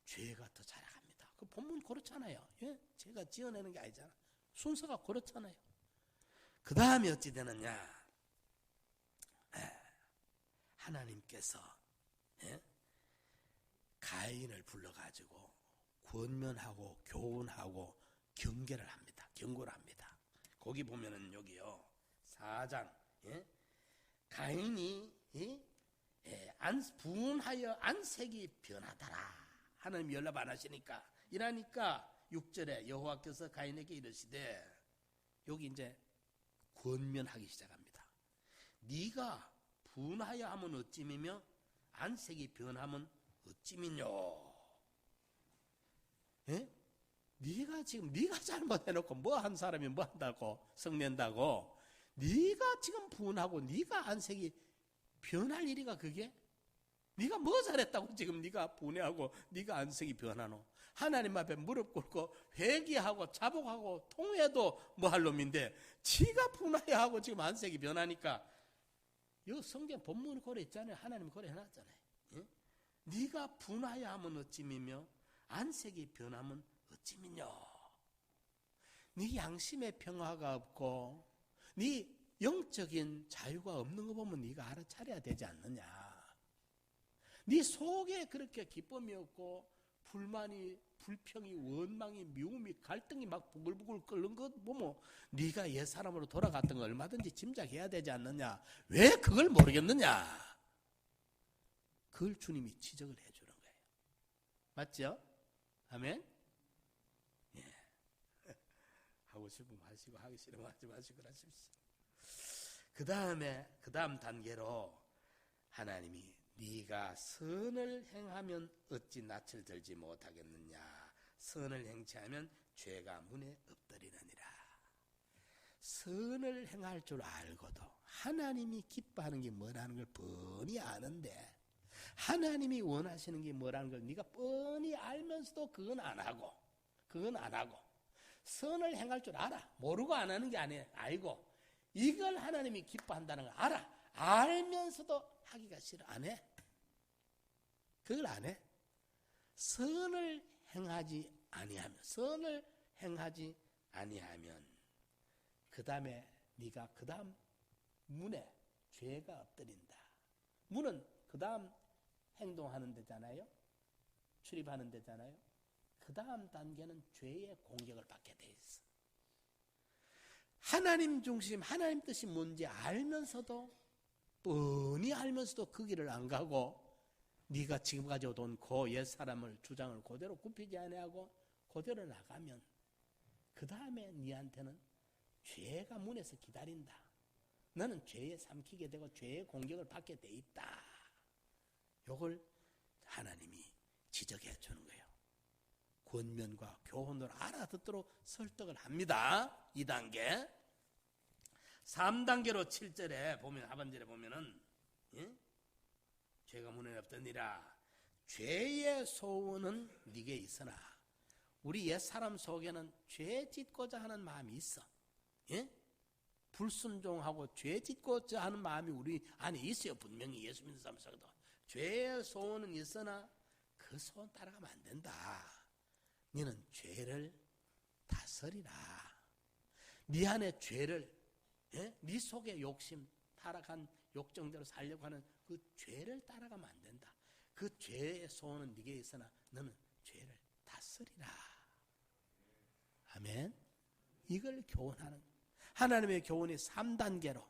죄가 더 자라갑니다. 그 본문 그렇잖아요. 예? 제가 지어내는 게 아니잖아. 순서가 그렇잖아요. 그 다음에 어찌 되느냐. 하나님께서 가인을 불러가지고 권면하고 교훈하고 경계를 합니다. 경고를 합니다. 거기 보면은 여기요 4장 가인이 분하여 안색이 변하더라. 하나님 연락 안 하시니까 이러니까 6절에 여호와께서 가인에게 이르시되 여기 이제 권면하기 시작합니다. 네가 분하여 하면 어찌미며 안색이 변하면 어찌미뇨. 네가 지금 네가 잘못해놓고 뭐 한 사람이 뭐 한다고 성낸다고 네가 지금 분하고 네가 안색이 변할 일이가 그게? 네가 뭐 잘했다고 지금 네가 분해하고 네가 안색이 변하노? 하나님 앞에 무릎 꿇고 회개하고 자복하고 통회도 뭐 할 놈인데 지가 분해야 하고 지금 안색이 변하니까 이 성경 본문이 고래 있잖아요. 하나님 고래 해놨잖아요. 네가 분하여 하면 어찌미며 안색이 변하면 어찌미뇨. 네 양심의 평화가 없고 네 영적인 자유가 없는 거 보면 네가 알아차려야 되지 않느냐. 네 속에 그렇게 기쁨이 없고 불만이 불평이 원망이 미움이 갈등이 막 부글부글 끓는 것 보면 네가 옛사람으로 돌아갔던 거 얼마든지 짐작해야 되지 않느냐. 왜 그걸 모르겠느냐. 그걸 주님이 지적을 해주는 거예요. 맞죠? 아멘? 예. 하고 싶으면 하시고 하기 싫으면 하지 마시고 하십시오. 그 다음 단계로 하나님이 네가 선을 행하면 어찌 낯을 들지 못하겠느냐. 선을 행치 하면 죄가 문에 엎드리느니라. 선을 행할 줄 알고도 하나님이 기뻐하는 게 뭐라는 걸 뻔히 아는데 하나님이 원하시는 게 뭐라는 걸 네가 뻔히 알면서도 그건 안 하고 선을 행할 줄 알아. 모르고 안 하는 게 아니에요. 알고 이걸 하나님이 기뻐한다는 걸 알아. 알면서도 하기가 싫어. 안 해. 그걸 안 해. 선을 행하지 아니하면 그 다음에 네가 그 다음 문에 죄가 엎드린다. 문은 그 다음 행동하는 데잖아요. 출입하는 데잖아요. 그 다음 단계는 죄의 공격을 받게 돼 있어. 하나님 중심, 하나님 뜻이 뭔지 알면서도 뻔히 알면서도 그 길을 안 가고 네가 지금 가져온 그 옛사람을 주장을 그대로 굽히지 아니하고 그대로 나가면 그 다음에 네한테는 죄가 문에서 기다린다. 너는 죄에 삼키게 되고 죄의 공격을 받게 돼 있다. 이걸 하나님이 지적해 주는 거예요. 권면과 교훈을 알아듣도록 설득을 합니다. 2단계. 3단계로 7절에 보면 하반절에 보면은 죄가 문에 엎드니라. 죄의 소원은 네게 있으나 우리 옛사람 속에는 죄 짓고자 하는 마음이 있어. 불순종하고 죄 짓고자 하는 마음이 우리 안에 있어요. 분명히 예수 믿는 사람 속에도. 죄의 소원은 있으나 그 소원 따라가면 안 된다. 너는 죄를 다스리라. 네 안에 죄를 네 속에 욕심, 타락한 욕정대로 살려고 하는 그 죄를 따라가면 안 된다. 그 죄의 소원은 네게 있으나 너는 죄를 다스리라. 아멘. 이걸 교훈하는 하나님의 교훈이 3단계로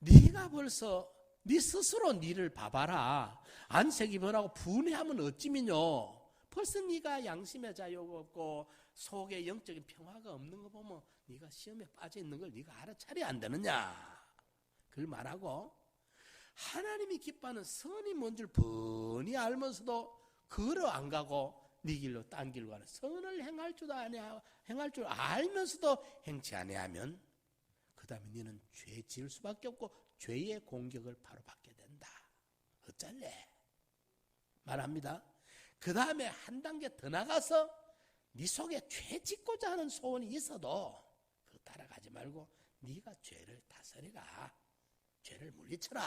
네가 벌써 네 스스로 네를 봐봐라. 안색이 변하고 분해하면 어찌미뇨. 벌써 네가 양심의 자유가 없고 속에 영적인 평화가 없는 거 보면 네가 시험에 빠져 있는 걸 네가 알아차려야 안 되느냐. 그걸 말하고 하나님이 기뻐하는 선이 뭔 줄 뻔히 알면서도 그로 안 가고 네 길로 딴 길로 가는 선을 행할 줄 알면서도 행치 아니하면 그 다음에 너는 죄 지을 수밖에 없고 죄의 공격을 바로 받게 된다. 어쩔래? 말합니다. 그 다음에 한 단계 더 나가서 네 속에 죄 짓고자 하는 소원이 있어도 그거 따라가지 말고 네가 죄를 다스리라. 죄를 물리쳐라.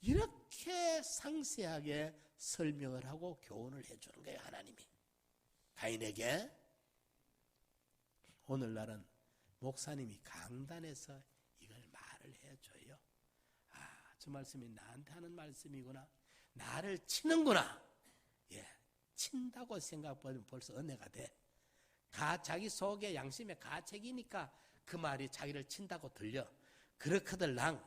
이렇게 상세하게 설명을 하고 교훈을 해주는 거예요. 하나님이 가인에게. 오늘날은 목사님이 강단에서 이걸 말을 해줘요. 아, 저 말씀이 나한테 하는 말씀이구나. 나를 치는구나. 예, 친다고 생각하면 벌써 은혜가 돼. 자기 속에 양심의 가책이니까 그 말이 자기를 친다고 들려. 그렇거들랑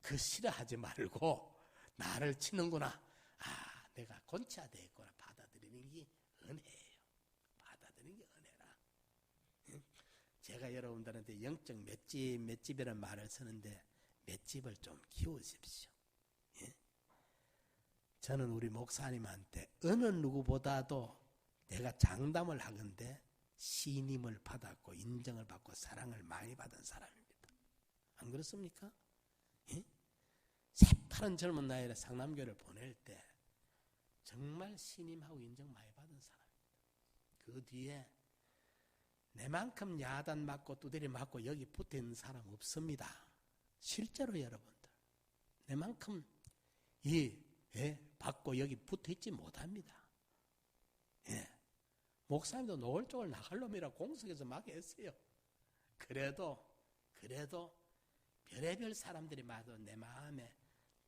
그 싫어하지 말고 나를 치는구나. 아, 내가 곤치야 되겠구나. 받아들이는 게 은혜예요. 받아들이는 게 은혜라. 제가 여러분들한테 영적 맷집이라는 말을 쓰는데 맷집을 좀 키우십시오. 예? 저는 우리 목사님한테 어느 누구보다도 내가 장담을 하건대 신임을 받았고 인정을 받고 사랑을 많이 받은 사람입니다. 안 그렇습니까? 예? 새파란 젊은 나이에 상남교를 보낼 때 정말 신임하고 인정 많이 받은 사람입니다. 그 뒤에 내만큼 야단 맞고 두드리 맞고 여기 붙어있는 사람 없습니다. 실제로 여러분들 내만큼 받고 여기 붙어있지 못합니다. 예. 목사님도 노을 쪽을 나갈 놈이라 공석에서 막 했어요. 그래도 별의별 사람들이 봐도 내 마음에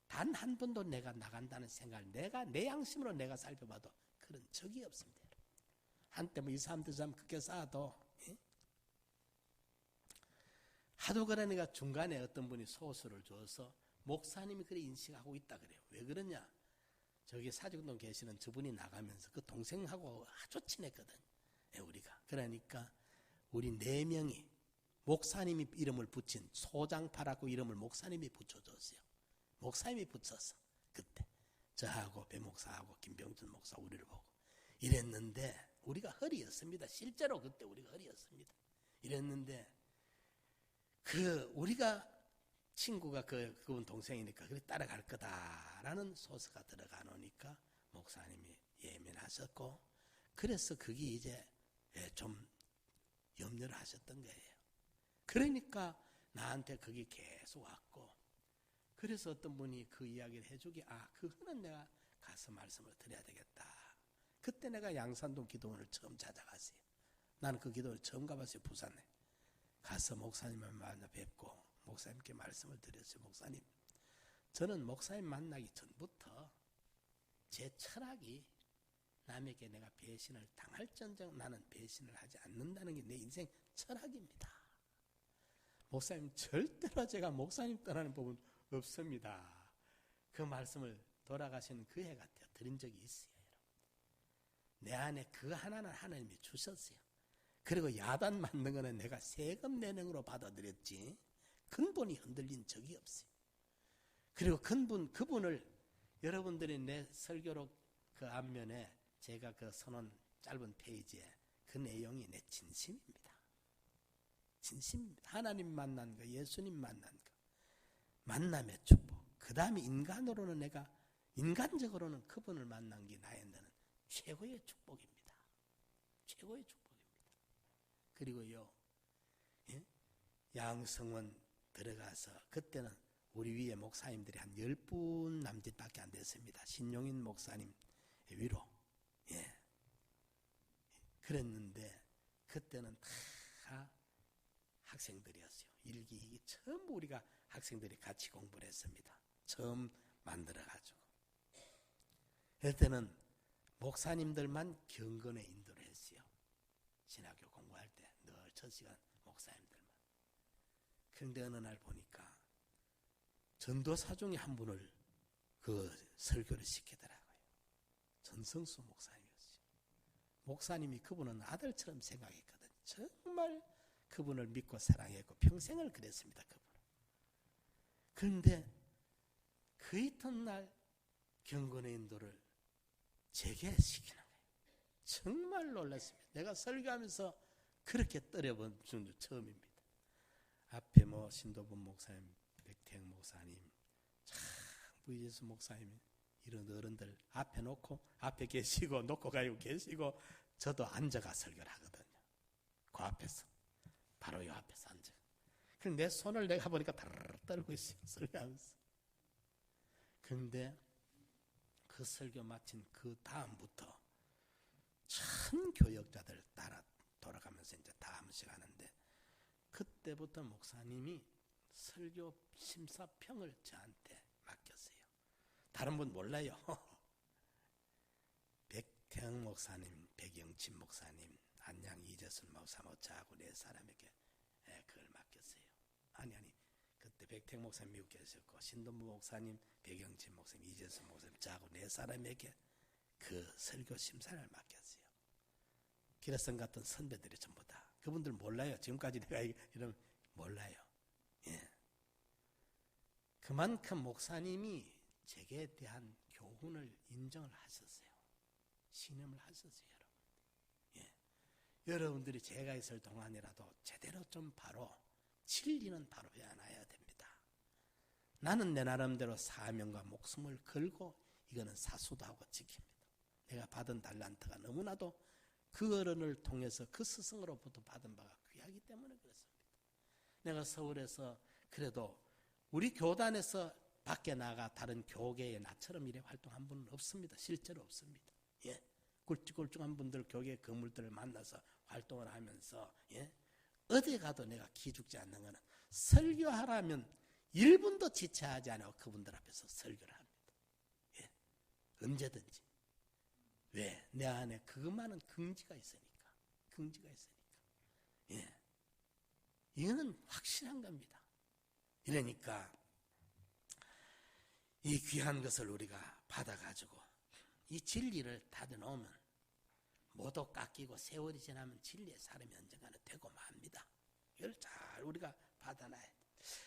단 한 번도 내가 나간다는 생각을 내 양심으로 내가 살펴봐도 그런 적이 없습니다. 한때 뭐 이 사람 저 사람 그렇게 쌓아도 하도 그러니까 중간에 어떤 분이 소수를 줘서 목사님이 그래 인식하고 있다 그래요. 왜 그러냐? 저기 사직운동 계시는 저분이 나가면서 그 동생하고 아주 친했거든. 우리가. 그러니까 우리 4명이 목사님이 이름을 붙인 소장파라고 이름을 목사님이 붙여줬어요. 목사님이 붙였어. 그때 저하고 배 목사하고 김병준 목사 우리를 보고 이랬는데 우리가 허리였습니다. 실제로 그때 우리가 허리였습니다. 이랬는데 우리가 친구가 그분 동생이니까 그래 따라갈 거다라는 소스가 들어가 놓으니까 목사님이 예민하셨고 그래서 그게 이제 좀 염려를 하셨던 거예요. 그러니까 나한테 그게 계속 왔고 그래서 어떤 분이 그 이야기를 해주기 그거는 내가 가서 말씀을 드려야 되겠다. 그때 내가 양산동 기도원을 처음 찾아갔어요. 나는 그 기도원을 처음 가봤어요. 부산에. 가서 목사님을 만나 뵙고 목사님께 말씀을 드렸어요. 목사님, 저는 목사님 만나기 전부터 제 철학이 남에게 내가 배신을 당할전정 나는 배신을 하지 않는다는 게 내 인생 철학입니다. 목사님, 절대로 제가 목사님 떠나는 법은 없습니다. 그 말씀을 돌아가신 그 해 같아요. 드린 적이 있어요. 내 안에 그 하나는 하나님이 주셨어요. 그리고 야단 맞는 거는 내가 세금 내능으로 받아들였지 근본이 흔들린 적이 없어요. 그리고 그분을 여러분들이 내 설교록 그 앞면에 제가 그 선언 짧은 페이지에 그 내용이 내 진심입니다. 진심입니다. 하나님 만난 거, 예수님 만난 거, 만남의 축복. 그 다음에 인간으로는 내가 인간적으로는 그분을 만난 게 나에게는 최고의 축복입니다. 최고의 축복입니다. 그리고요, 양성원 들어가서 그때는 우리 위에 목사님들이 한 10분 남짓밖에 안 됐습니다. 신용인 목사님 위로. 그랬는데 그때는 다 학생들이었어요. 1기, 2기 전부 우리가 학생들이 같이 공부를 했습니다. 처음 만들어가지고. 그때는 목사님들만 경건에 인도를 했어요. 신학교 공부할 때 늘 첫 시간 목사님들만. 그런데 어느 날 보니까 전도사 중에 한 분을 그 설교를 시키더라고요. 전성수 목사님이었어요. 목사님이 그분은 아들처럼 생각했거든요. 정말 그분을 믿고 사랑했고 평생을 그랬습니다. 그분은. 그런데 그 이튿날 경건의 인도를 제게 시키는 거예요. 정말 놀랐습니다. 내가 설교하면서 그렇게 떨어본 줄 처음입니다. 앞에 뭐 신도분 목사님, 백태영 목사님, 참 부예수 목사님 이런 어른들 앞에 놓고 앞에 계시고 놓고 가지고 계시고 저도 앉아가 설교를 하거든요. 그 앞에서 바로 이 앞에서 앉아. 그럼 내 손을 내가 보니까 다르르 떨고 있어요. 설교하면서. 그런데 그 설교 마친 그 다음부터 천 교역자들 따라 돌아가면서 이제 다 한 번씩 하는데 그때부터 목사님이 설교 심사평을 저한테 맡겼어요. 다른 분 몰라요. 백태영 목사님, 백영진 목사님, 안양 이재순 목사 못자고 네 사람에게 그걸 맡겼어요. 아니 그때 백택 목사님 미국에 계셨고 신동부 목사님, 백영진 목사님, 이재순 목사님 자고 네 사람에게 그 설교 심사를 맡겼어요. 기라성 같은 선배들이 전부 다. 그분들 몰라요. 지금까지 내가 이러면 몰라요. 예. 그만큼 목사님이 제게 대한 교훈을 인정을 하셨어요. 신임을 하셨어요, 여러분. 예. 여러분들이 제가 있을 동안이라도 제대로 좀 바로 진리는 바로 해놔야 됩니다. 나는 내 나름대로 사명과 목숨을 걸고 이거는 사수도 하고 지킵니다. 내가 받은 달란트가 너무나도 그 어른을 통해서 그 스승으로부터 받은 바가 귀하기 때문에 그렇습니다. 내가 서울에서 그래도 우리 교단에서 밖에 나가 다른 교계에 나처럼 이래 활동한 분은 없습니다. 실제로 없습니다. 예. 굵직굵직한 분들 교계 거물들을 만나서 활동을 하면서 예. 어디 가도 내가 기죽지 않는 것은 설교하라면 1분도 지체하지 않고 그분들 앞에서 설교를 합니다. 예. 언제든지. 왜? 내 안에 그것만은 긍지가 있으니까. 긍지가 있으니까. 예. 이거는 확실한 겁니다. 이러니까 이 귀한 것을 우리가 받아가지고 이 진리를 닫아놓으면 모두 깎이고 세월이 지나면 진리의 사람이 언젠가는 되고 맙니다. 이걸 잘 우리가 받아놔야 돼.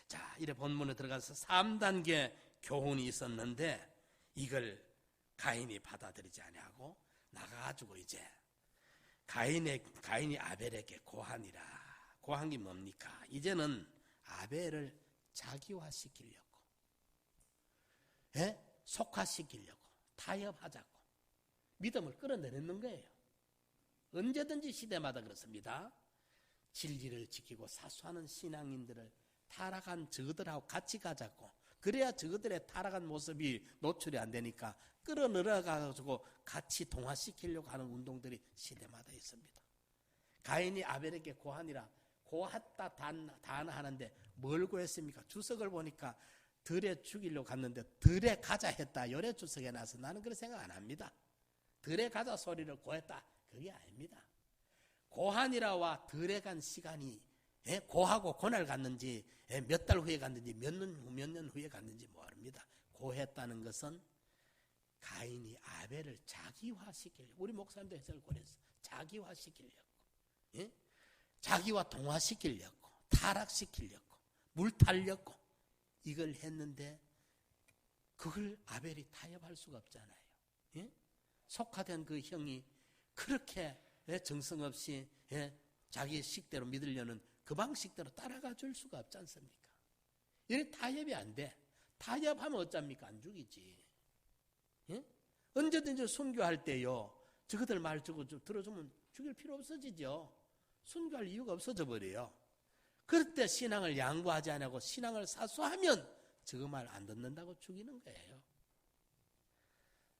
자, 이래 본문에 들어가서 3단계 교훈이 있었는데 이걸 가인이 받아들이지 아니하고 나가가지고 이제 가인이 아벨에게 고하니라. 고한 게 뭡니까? 이제는 아벨을 자기화시키려고, 예? 속화시키려고, 타협하자고 믿음을 끌어내리는 거예요. 언제든지 시대마다 그렇습니다. 진리를 지키고 사수하는 신앙인들을 타락한 저들하고 같이 가자고, 그래야 저들의 타락한 모습이 노출이 안 되니까 끌어내려가지고 같이 동화시키려고 하는 운동들이 시대마다 있습니다. 가인이 아벨에게 고하니라. 고했다 단 하는데 뭘 고했습니까? 주석을 보니까 들에 죽이려고 갔는데 들에 가자 했다. 요래 주석에 나서 나는 그런 생각 안 합니다. 들에 가자 소리를 고했다. 그게 아닙니다. 고하니라와 들에 간 시간이 고하고 고날 갔는지 몇 달 후에 갔는지 몇 년 후에 갔는지 모릅니다. 고했다는 것은 가인이 아벨을 자기화시키려고, 우리 목사님도 해석을 그랬어. 자기화시키려고, 예? 자기와 동화시키려고, 타락시키려고, 물타려고 이걸 했는데 그걸 아벨이 타협할 수가 없잖아요. 예? 속화된 그 형이 그렇게 정성없이 자기의 식대로 믿으려는 그 방식대로 따라가 줄 수가 없지 않습니까? 이래 타협이 안 돼. 타협하면 어쩝니까? 안 죽이지. 예? 언제든지 순교할 때요, 저것들 말 저거 들어주면 죽일 필요 없어지죠. 순교할 이유가 없어져 버려요. 그럴 때 신앙을 양보하지 않고 신앙을 사수하면 저거 말 안 듣는다고 죽이는 거예요.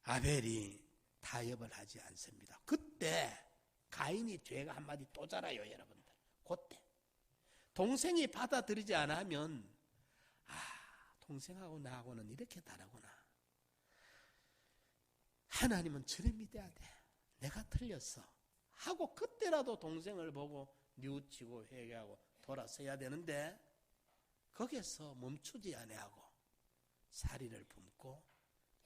아벨이 타협을 하지 않습니다. 그때 가인이 죄가 한마디 또 자라요, 여러분들. 그때 동생이 받아들이지 않으면 동생하고 나하고는 이렇게 다르구나. 하나님은 저를 믿어야 돼. 내가 틀렸어 하고 그때라도 동생을 보고 뉘우치고 회개하고 돌아서야 되는데 거기서 멈추지 아니하고 사리를 품고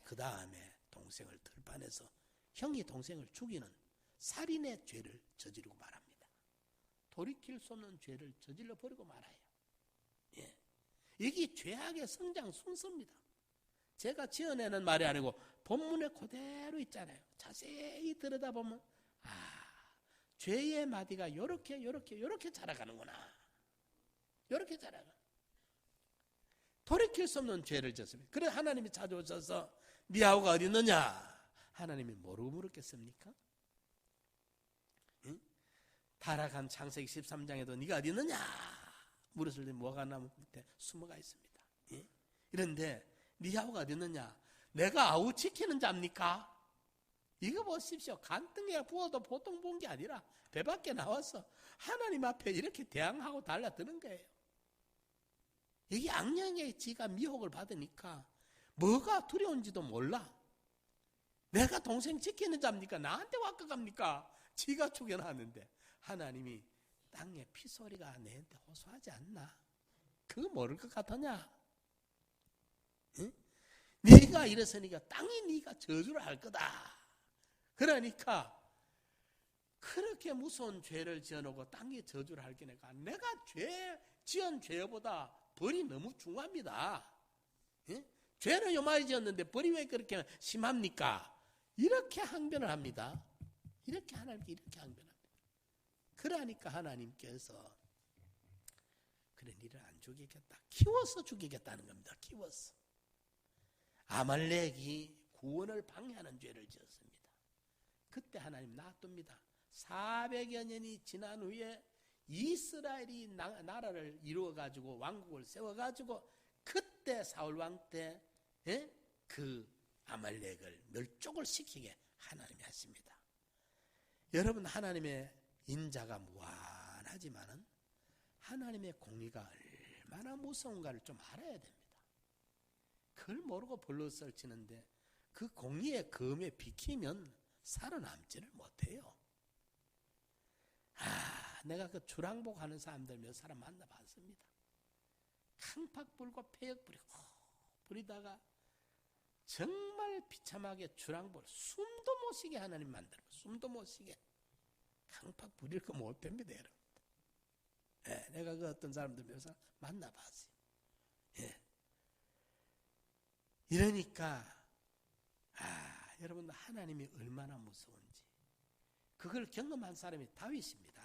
그 다음에 동생을 들판에서 형이 동생을 죽이는 살인의 죄를 저지르고 말합니다. 돌이킬 수 없는 죄를 저질러 버리고 말아요. 예. 이게 죄악의 성장 순서입니다. 제가 지어내는 말이 아니고 본문에 그대로 있잖아요. 자세히 들여다보면 죄의 마디가 요렇게 자라가는구나. 요렇게 자라가. 돌이킬 수 없는 죄를 졌습니다. 그래 하나님이 찾아오셔서 네 아우가 어디 있느냐? 하나님이 모르고 물었겠습니까? 응? 타락한 창세기 13장에도 네가 어디 있느냐? 물었을 때 뭐가 나무 밑에 숨어가 있습니다. 응? 이런데 네 아우가 어디 있느냐? 내가 아우 지키는 자입니까? 이거 보십시오. 간등에 부어도 보통 본 게 아니라 배 밖에 나와서 하나님 앞에 이렇게 대항하고 달라드는 거예요. 이게 악령의 지가 미혹을 받으니까 뭐가 두려운지도 몰라. 내가 동생 지키는 자입니까? 나한테 와까 갑니까? 지가 죽여놨는데 하나님이 땅에 피소리가 내한테 호소하지 않나? 그거 모를 것 같으냐? 응? 네가 이랬으니까 땅이 네가 저주를 할 거다. 그러니까 그렇게 무서운 죄를 지어놓고 땅에 저주를 할 게니까 내가 지은 죄보다 벌이 너무 중합니다. 응? 죄는 요만히 지었는데 벌이 왜 그렇게 심합니까? 이렇게 항변을 합니다. 이렇게 하나님께 이렇게 항변합니다. 그러니까 하나님께서 그래 니를 안 죽이겠다. 키워서 죽이겠다는 겁니다. 키워서. 아말렉이 구원을 방해하는 죄를 지었습니다. 그때 하나님 놔둡니다. 400여 년이 지난 후에 이스라엘이 나라를 이루어가지고 왕국을 세워가지고 그때 사울왕 때 그 아말렉을 멸족을 시키게 하나님이 하십니다. 여러분 하나님의 인자가 무한하지만은 하나님의 공의가 얼마나 무서운가를 좀 알아야 됩니다. 그걸 모르고 벌로 설치는데 그 공의의 검에 비키면 살아남지를 못해요. 내가 그 주랑복 하는 사람들 몇 사람 만나봤습니다. 강팍 불고 폐역 부리다가 정말 비참하게 주랑복을 숨도 못 쉬게 하나님 만들고 숨도 못 쉬게 강팍 부릴 거 못 됩니다, 여러분. 예, 내가 그 어떤 사람들 몇 사람 만나봤어요. 예. 이러니까 여러분 하나님이 얼마나 무서운지 그걸 경험한 사람이 다윗입니다.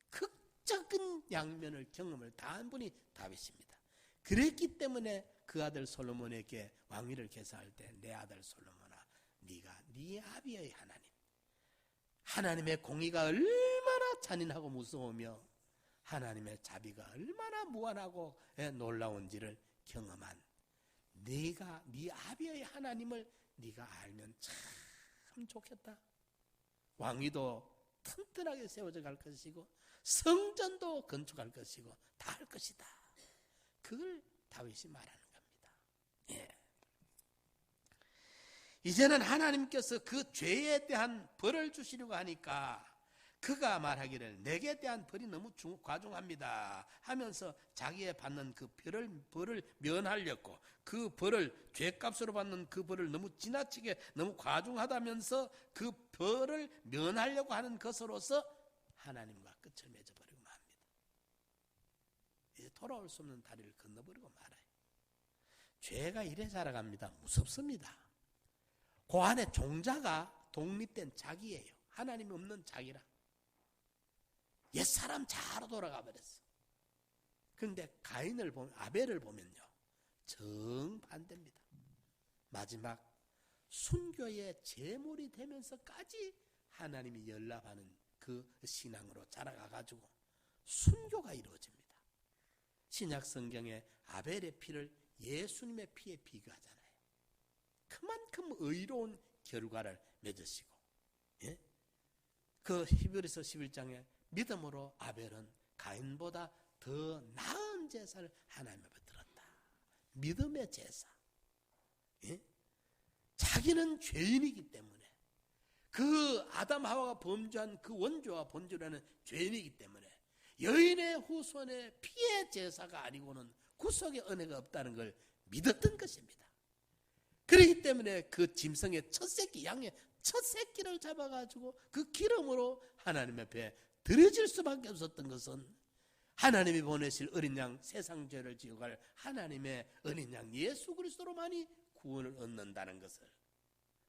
극적인 양면을 경험을 다 한 분이 다윗입니다. 그랬기 때문에 그 아들 솔로몬에게 왕위를 계승할 때 내 아들 솔로몬아 네가 네 아비의 하나님의 공의가 얼마나 잔인하고 무서우며 하나님의 자비가 얼마나 무한하고 놀라운지를 경험한 네가 네 아비의 하나님을 네가 알면 참 좋겠다. 왕위도 튼튼하게 세워져 갈 것이고 성전도 건축할 것이고 다 할 것이다. 그걸 다윗이 말하는 겁니다. 예. 이제는 하나님께서 그 죄에 대한 벌을 주시려고 하니까 그가 말하기를 내게 대한 벌이 너무 과중합니다 하면서 자기의 받는 그 벌을 면하려고 그 벌을 죄값으로 받는 그 벌을 너무 지나치게 너무 과중하다면서 그 벌을 면하려고 하는 것으로서 하나님과 끝을 맺어버리고 맙니다. 이제 돌아올 수 없는 다리를 건너버리고 말아요. 죄가 이래 자라갑니다. 무섭습니다. 그 안에 종자가 독립된 자기예요. 하나님이 없는 자기라. 옛사람 자로 돌아가 버렸어. 그런데 아벨을 보면요. 정반대입니다. 마지막 순교의 제물이 되면서까지 하나님이 연락하는 그 신앙으로 자라가가지고 순교가 이루어집니다. 신약 성경에 아벨의 피를 예수님의 피에 비교하잖아요. 그만큼 의로운 결과를 맺으시고 그 히브리서 11장에 믿음으로 아벨은 가인보다 더 나은 제사를 하나님 앞에 드렸다. 믿음의 제사. 자기는 죄인이기 때문에 그 아담 하와가 범죄한 그 원죄와 본질에는 죄인이기 때문에 여인의 후손의 피의 제사가 아니고는 구속의 은혜가 없다는 걸 믿었던 것입니다. 그렇기 때문에 그 짐승의 첫 새끼, 양의 첫 새끼를 잡아가지고 그 기름으로 하나님 앞에 드려질 수밖에 없었던 것은 하나님이 보내실 어린 양, 세상 죄를 지어갈 하나님의 어린 양 예수 그리스도로만이 구원을 얻는다는 것을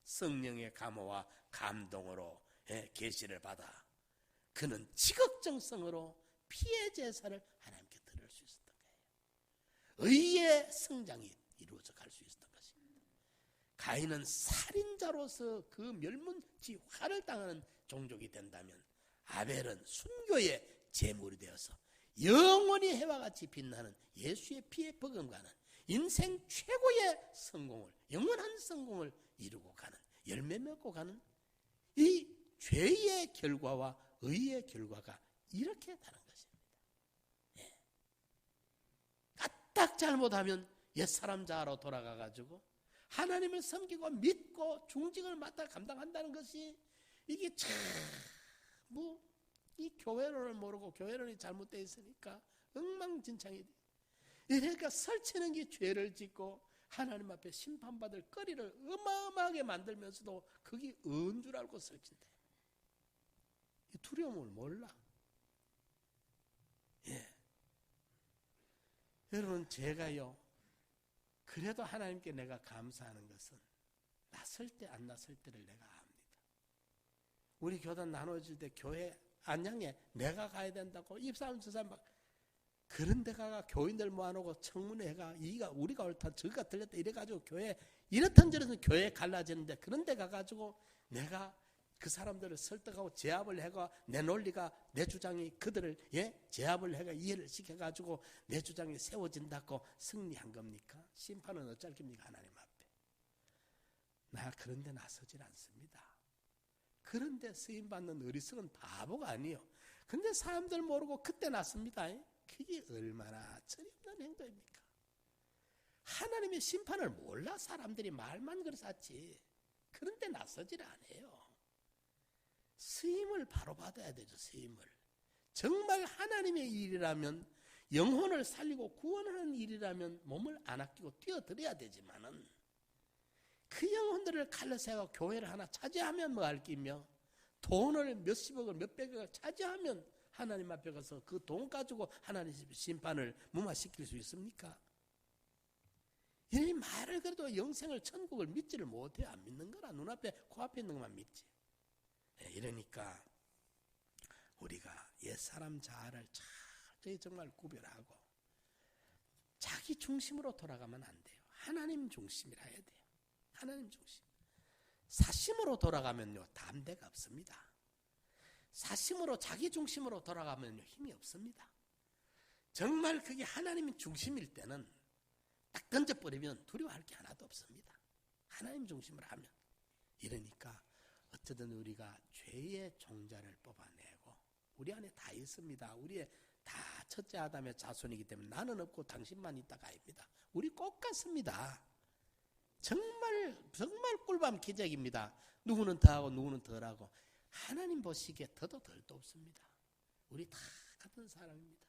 성령의 감화와 감동으로 계시를 받아 그는 지극정성으로 피의 제사를 하나님께 드릴 수 있었던 거예요. 의의 성장이 이루어져 갈 수 있었던 것입니다. 가인은 살인자로서 그 멸문지 화를 당하는 종족이 된다면 아벨은 순교의 제물이 되어서 영원히 해와 같이 빛나는 예수의 피에 버금가는 인생 최고의 성공을, 영원한 성공을 이루고 가는, 열매 맺고 가는 이 죄의 결과와 의의 결과가 이렇게 다른 것입니다. 까딱 잘못하면 옛사람 자아로 돌아가가지고 하나님을 섬기고 믿고 중직을 맡아 감당한다는 것이 이게 참, 이 교회론을 모르고 교회론이 잘못되어 있으니까 엉망진창이 돼. 이러니까 설치는 게 죄를 짓고 하나님 앞에 심판받을 거리를 어마어마하게 만들면서도 그게 은 줄 알고 설친대. 이 두려움을 몰라. 예. 여러분, 제가요, 그래도 하나님께 내가 감사하는 것은 나설 때 안 나설 때를 내가 압니다. 우리 교단 나눠질 때 교회 안양에 내가 가야 된다고 이 사람 저 사람 막 그런 데 가가 교인들 모아놓고 청문회가 우리가 옳다 저가 틀렸다 이래가지고 교회 이렇든 저렇든 교회 갈라지는데 그런 데 가가지고 내가 그 사람들을 설득하고 제압을 해가 내 논리가 내 주장이 그들을 제압을 해가 이해를 시켜가지고 내 주장이 세워진다고 승리한 겁니까? 심판은 어쩔 겁니까? 하나님 앞에. 나 그런 데 나서질 않습니다. 그런 데 쓰임받는 어리석은 바보가 아니에요. 근데 사람들 모르고 그때 났습니다. 그게 얼마나 철없는 행동입니까? 하나님의 심판을 몰라 사람들이 말만 그래서 하지. 그런데 나서질 않아요. 쓰임을 바로 받아야 되죠. 쓰임을. 정말 하나님의 일이라면 영혼을 살리고 구원하는 일이라면 몸을 안 아끼고 뛰어들어야 되지만은 그 영혼들을 칼로세가 교회를 하나 차지하면 뭐 할 끼며 돈을 몇십억을 몇백억을 차지하면 하나님 앞에 가서 그 돈 가지고 하나님의 심판을 무마시킬 수 있습니까? 이 말을 그래도 영생을 천국을 믿지를 못해요. 안 믿는 거라. 눈앞에 코앞에 있는 것만 믿지. 이러니까 우리가 옛사람 자아를 철저히 정말 구별하고 자기 중심으로 돌아가면 안 돼요. 하나님 중심이라 해야 돼요. 하나님 중심. 사심으로 돌아가면요 담대가 없습니다. 사심으로 자기 중심으로 돌아가면요 힘이 없습니다. 정말 그게 하나님 중심일 때는 딱 던져버리면 두려워할 게 하나도 없습니다. 하나님 중심으로 하면. 이러니까 어쨌든 우리가 죄의 종자를 뽑아내고 우리 안에 다 있습니다. 우리의 다 첫째 아담의 자손이기 때문에 나는 없고 당신만 있다가 아닙니다. 우리 꼭 같습니다. 정말 꿀밤 기적입니다. 누구는 더하고 누구는 덜하고 하나님 보시기에 더도 덜도 없습니다. 우리 다 같은 사람입니다.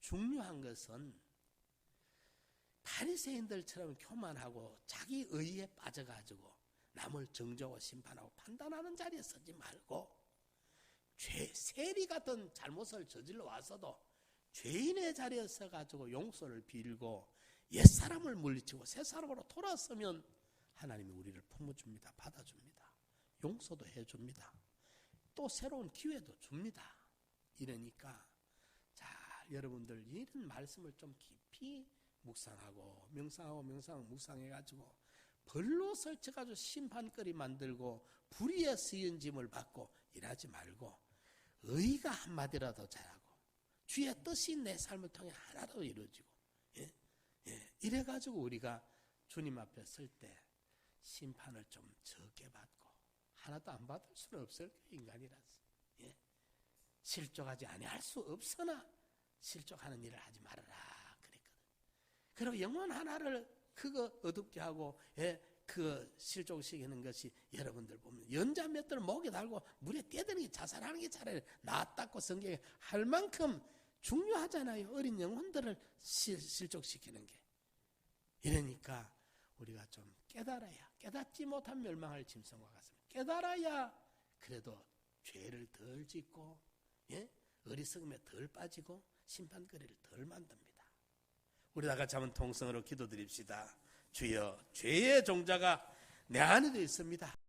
중요한 것은 바리새인들처럼 교만하고 자기 의에 빠져가지고 남을 정죄하고 심판하고 판단하는 자리에 서지 말고 세리 같은 잘못을 저질러 와서도 죄인의 자리에 서가지고 용서를 빌고 옛사람을 물리치고 새사람으로 돌아서면 하나님이 우리를 품어줍니다. 받아줍니다. 용서도 해줍니다. 또 새로운 기회도 줍니다. 이러니까 자 여러분들 이런 말씀을 좀 깊이 묵상하고 묵상해가지고 벌로 설쳐가지고 심판거리 만들고 불의의 쓰인짐을 받고 일하지 말고 의가 한마디라도 잘하고 주의 뜻이 내 삶을 통해 하나도 이루어지고 이래가지고 우리가 주님 앞에 설 때 심판을 좀 적게 받고 하나도 안 받을 수는 없을 거예요. 인간이라서 실족하지 아니할 수 없으나 실족하는 일을 하지 말아라 그랬거든. 그리고 영혼 하나를 그거 어둡게 하고 그 실족시키는 것이 여러분들 보면 연자 몇 들 목에 달고 물에 뛰어드는 게 자살하는 게 차라리 낫다고 성경에 할 만큼 중요하잖아요. 어린 영혼들을 실족시키는 게. 이러니까 우리가 좀 깨닫지 못한 멸망할 짐승과 같습니다. 깨달아야 그래도 죄를 덜 짓고 어리석음에 덜 빠지고 심판거리를 덜 만듭니다. 우리 다 같이 한번 통성으로 기도드립시다. 주여, 죄의 종자가 내 안에도 있습니다.